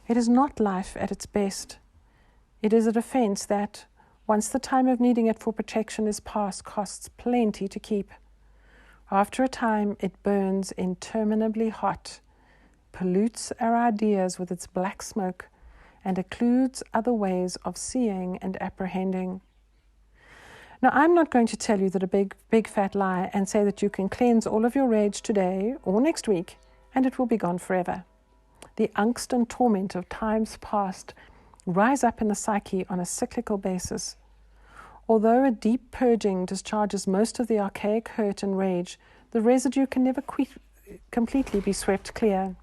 It is not life at its best. It is a defense that, once the time of needing it for protection is past, costs plenty to keep. After a time, it burns interminably hot, pollutes our ideas with its black smoke, and occludes other ways of seeing and apprehending. Now, I'm not going to tell you that a big fat lie and say that you can cleanse all of your rage today or next week, and it will be gone forever. The angst and torment of times past rise up in the psyche on a cyclical basis. Although a deep purging discharges most of the archaic hurt and rage, the residue can never completely be swept clear.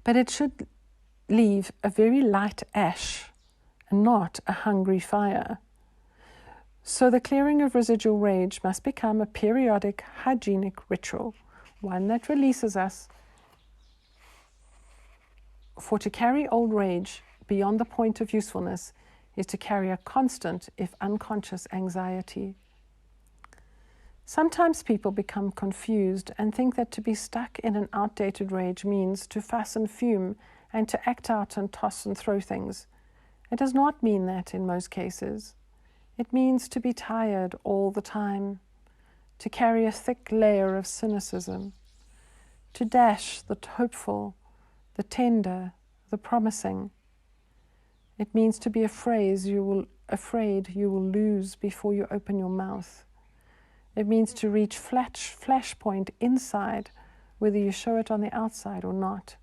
But it should leave a very light ash and not a hungry fire. So the clearing of residual rage must become a periodic, hygienic ritual, one that releases us. For to carry old rage beyond the point of usefulness is to carry a constant, if unconscious, anxiety. Sometimes people become confused and think that to be stuck in an outdated rage means to fuss and fume and to act out and toss and throw things. It does not mean that in most cases. It means to be tired all the time, to carry a thick layer of cynicism, to dash the hopeful, the tender, the promising. It means to be afraid you will lose before you open your mouth. It means to reach flashpoint inside, whether you show it on the outside or not.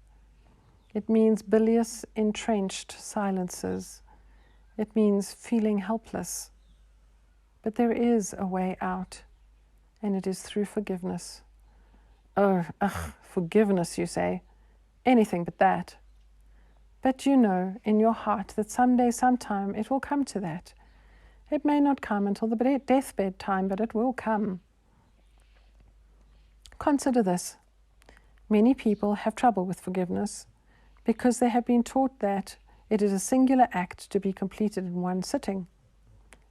It means bilious, entrenched silences. It means feeling helpless. But there is a way out, and it is through forgiveness. Oh, ugh, forgiveness, you say. Anything but that. But you know in your heart that someday, sometime, it will come to that. It may not come until the deathbed time, but it will come. Consider this. Many people have trouble with forgiveness because they have been taught that it is a singular act to be completed in one sitting.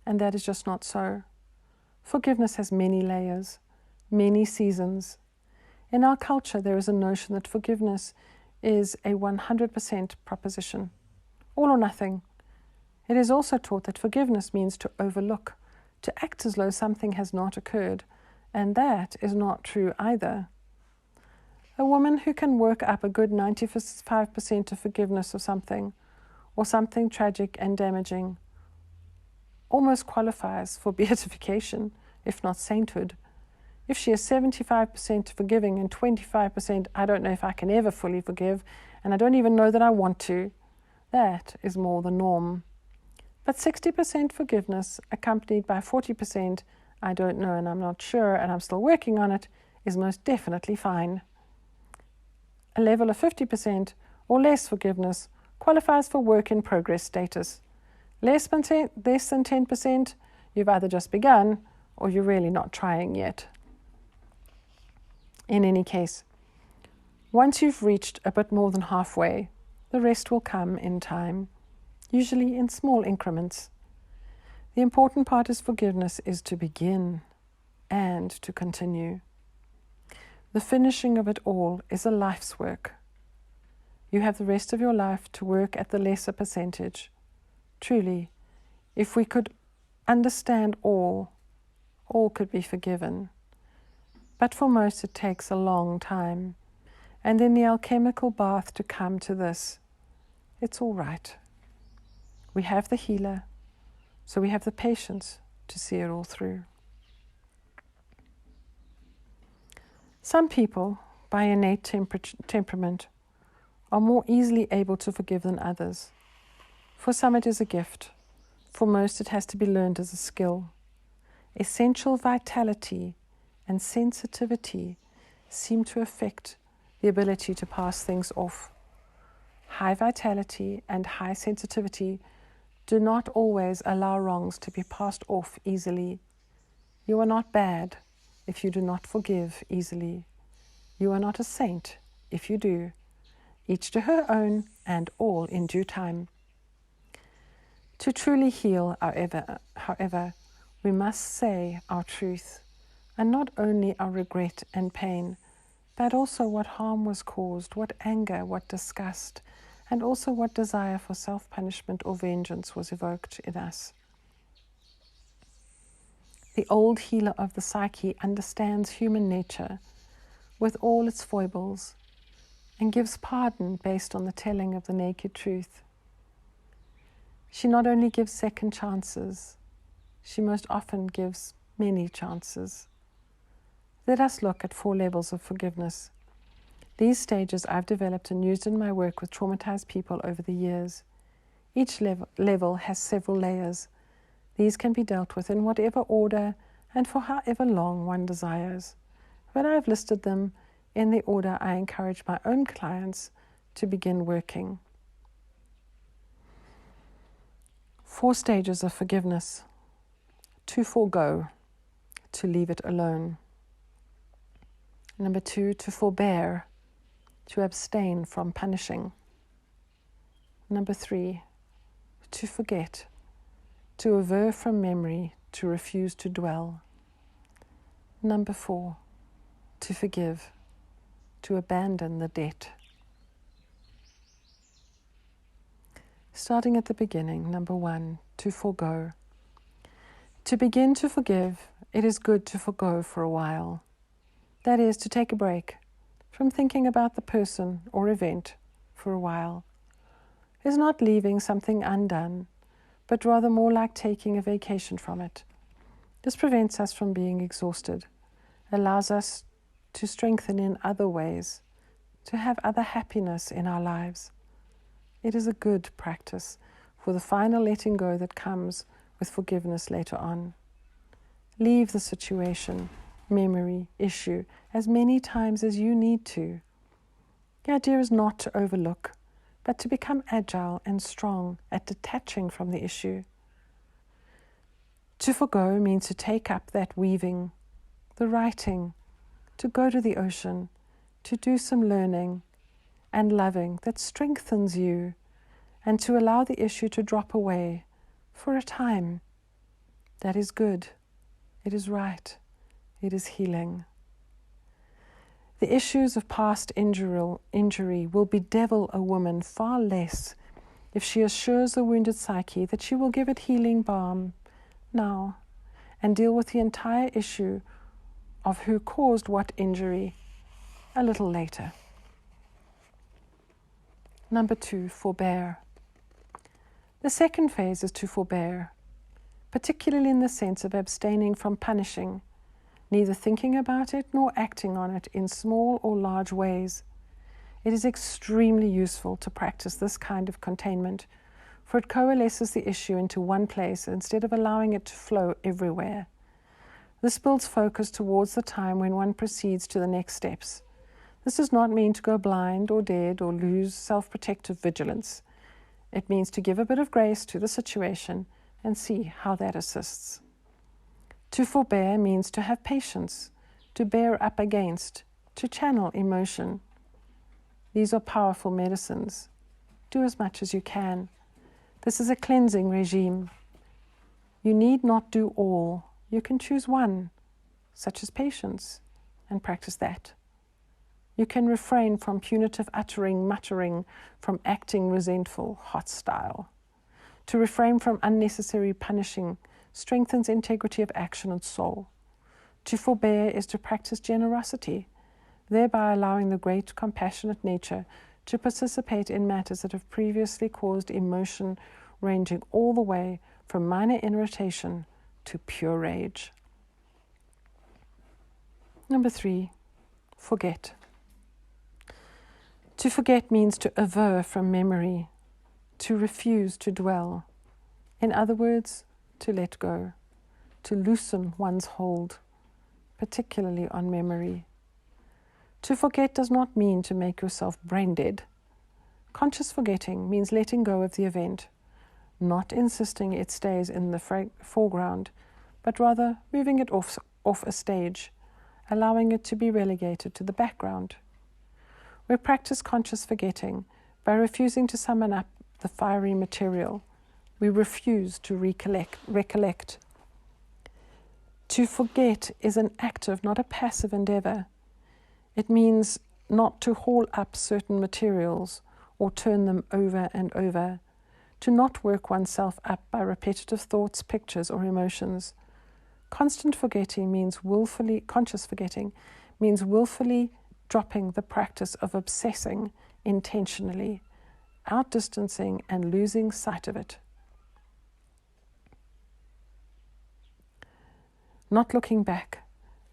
And that is just not so. Forgiveness has many layers, many seasons. In our culture, there is a notion that forgiveness is a 100% proposition, all or nothing. It is also taught that forgiveness means to overlook, to act as though something has not occurred, and that is not true either. A woman who can work up a good 95% of forgiveness of something, or something tragic and damaging, almost qualifies for beatification, if not sainthood. If she is 75% forgiving and 25%, I don't know if I can ever fully forgive, and I don't even know that I want to, that is more the norm. But 60% forgiveness accompanied by 40%, I don't know and I'm not sure and I'm still working on it, is most definitely fine. A level of 50% or less forgiveness qualifies for work in progress status. Less than 10%, you've either just begun or you're really not trying yet. In any case, once you've reached a bit more than halfway, the rest will come in time, usually in small increments. The important part is forgiveness is to begin and to continue. The finishing of it all is a life's work. You have the rest of your life to work at the lesser percentage. Truly, if we could understand all could be forgiven. But for most it takes a long time. And in the alchemical bath to come to this, it's all right. We have the healer, so we have the patience to see it all through. Some people, by innate temperament, are more easily able to forgive than others. For some it is a gift. For most it has to be learned as a skill. Essential vitality and sensitivity seem to affect the ability to pass things off. High vitality and high sensitivity do not always allow wrongs to be passed off easily. You are not bad if you do not forgive easily. You are not a saint if you do. Each to her own and all in due time. To truly heal, however, we must say our truth, and not only our regret and pain, but also what harm was caused, what anger, what disgust, and also what desire for self-punishment or vengeance was evoked in us. The old healer of the psyche understands human nature with all its foibles and gives pardon based on the telling of the naked truth. She not only gives second chances, she most often gives many chances. Let us look at 4 levels of forgiveness. These stages I've developed and used in my work with traumatized people over the years. Each level has several layers. These can be dealt with in whatever order and for however long one desires. But I've listed them in the order I encourage my own clients to begin working. 4 stages of forgiveness. To forego, to leave it alone. Number 2, to forbear, to abstain from punishing. Number 3, to forget, to aver from memory, to refuse to dwell. Number 4, to forgive, to abandon the debt. Starting at the beginning, number 1, to forego. To begin to forgive, it is good to forego for a while. That is, to take a break from thinking about the person or event for a while. Is not leaving something undone, but rather more like taking a vacation from it. This prevents us from being exhausted, allows us to strengthen in other ways, to have other happiness in our lives. It is a good practice for the final letting go that comes with forgiveness later on. Leave the situation, memory issue as many times as you need to. The idea is not to overlook, but to become agile and strong at detaching from the issue. To forgo means to take up that weaving, the writing, to go to the ocean, to do some learning and loving that strengthens you, and to allow the issue to drop away for a time. That is good. It is right. It is healing. The issues of past injury will bedevil a woman far less if she assures the wounded psyche that she will give it healing balm now and deal with the entire issue of who caused what injury a little later. Number 2, forbear. The second phase is to forbear, particularly in the sense of abstaining from punishing, neither thinking about it nor acting on it in small or large ways. It is extremely useful to practice this kind of containment, for it coalesces the issue into one place instead of allowing it to flow everywhere. This builds focus towards the time when one proceeds to the next steps. This does not mean to go blind or dead or lose self-protective vigilance. It means to give a bit of grace to the situation and see how that assists. To forbear means to have patience, to bear up against, to channel emotion. These are powerful medicines. Do as much as you can. This is a cleansing regime. You need not do all. You can choose one, such as patience, and practice that. You can refrain from punitive muttering, from acting resentful, hostile. To refrain from unnecessary punishing strengthens integrity of action and soul. To forbear is to practice generosity, thereby allowing the great compassionate nature to participate in matters that have previously caused emotion, ranging all the way from minor irritation to pure rage. Number 3, forget. To forget means to aver from memory, to refuse to dwell. In other words, to let go, to loosen one's hold, particularly on memory. To forget does not mean to make yourself brain dead. Conscious forgetting means letting go of the event, not insisting it stays in the foreground, but rather moving it off a stage, allowing it to be relegated to the background. We practice conscious forgetting by refusing to summon up the fiery material. We refuse to recollect. To forget is an active, not a passive endeavor. It means not to haul up certain materials or turn them over and over, to not work oneself up by repetitive thoughts, pictures, or emotions. Conscious forgetting means willfully dropping the practice of obsessing intentionally, outdistancing and losing sight of it. Not looking back,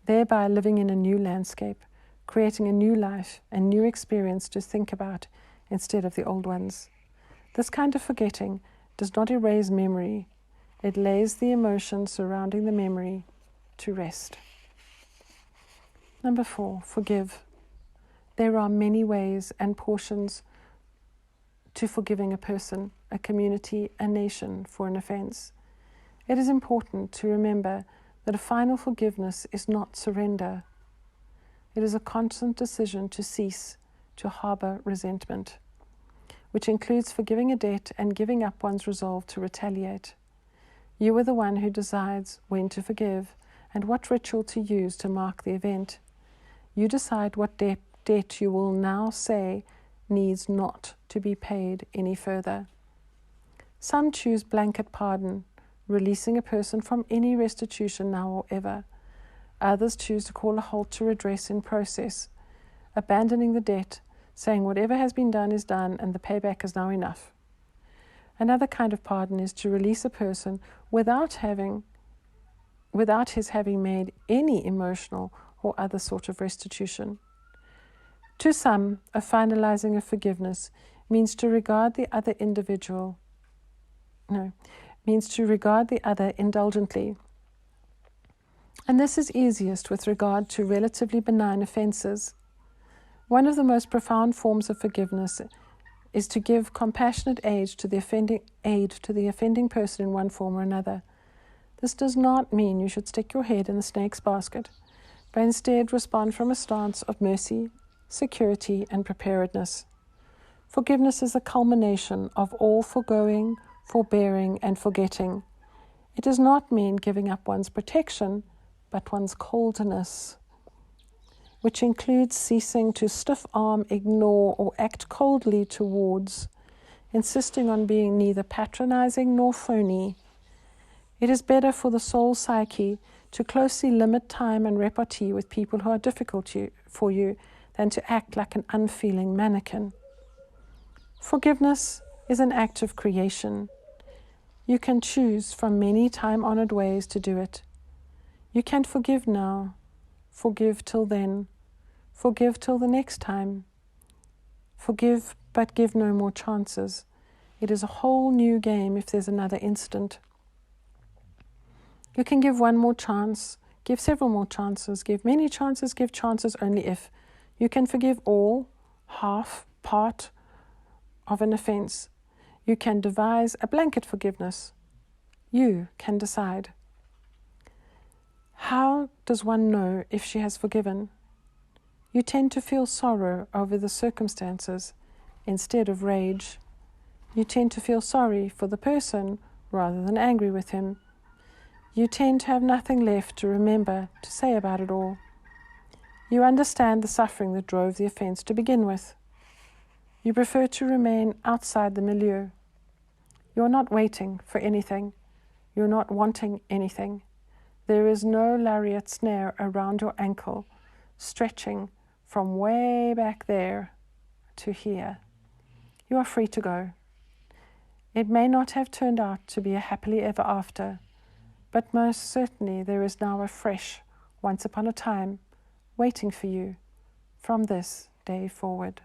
thereby living in a new landscape, creating a new life and new experience to think about instead of the old ones. This kind of forgetting does not erase memory. It lays the emotions surrounding the memory to rest. Number 4, forgive. There are many ways and portions to forgiving a person, a community, a nation for an offense. It is important to remember that a final forgiveness is not surrender. It is a constant decision to cease to harbor resentment, which includes forgiving a debt and giving up one's resolve to retaliate. You are the one who decides when to forgive and what ritual to use to mark the event. You decide what debt you will now say needs not to be paid any further. Some choose blanket pardon, releasing a person from any restitution now or ever. Others choose to call a halt to redress in process, abandoning the debt, saying whatever has been done is done and the payback is now enough. Another kind of pardon is to release a person without his having made any emotional or other sort of restitution. To some, a finalizing of forgiveness means to regard the other indulgently, And this is easiest with regard to relatively benign offences. One of the most profound forms of forgiveness is to give compassionate aid to the offending person in one form or another. This does not mean you should stick your head in the snake's basket, but instead respond from a stance of mercy, security, and preparedness. Forgiveness is a culmination of all forgoing, forbearing, and forgetting. It does not mean giving up one's protection, but one's coldness, which includes ceasing to stiff-arm, ignore, or act coldly towards, insisting on being neither patronizing nor phony. It is better for the soul psyche to closely limit time and repartee with people who are difficult for you than to act like an unfeeling mannequin. Forgiveness is an act of creation. You can choose from many time-honored ways to do it. You can forgive now, forgive till then, forgive till the next time. Forgive, but give no more chances. It is a whole new game if there's another incident. You can give one more chance, give several more chances, give many chances, give chances only if. You can forgive all, half, part of an offense. You can devise a blanket forgiveness. You can decide. How does one know if she has forgiven? You tend to feel sorrow over the circumstances instead of rage. You tend to feel sorry for the person rather than angry with him. You tend to have nothing left to remember to say about it all. You understand the suffering that drove the offense to begin with. You prefer to remain outside the milieu. You're not waiting for anything. You're not wanting anything. There is no lariat snare around your ankle, stretching from way back there to here. You are free to go. It may not have turned out to be a happily ever after, but most certainly there is now a fresh once upon a time waiting for you from this day forward.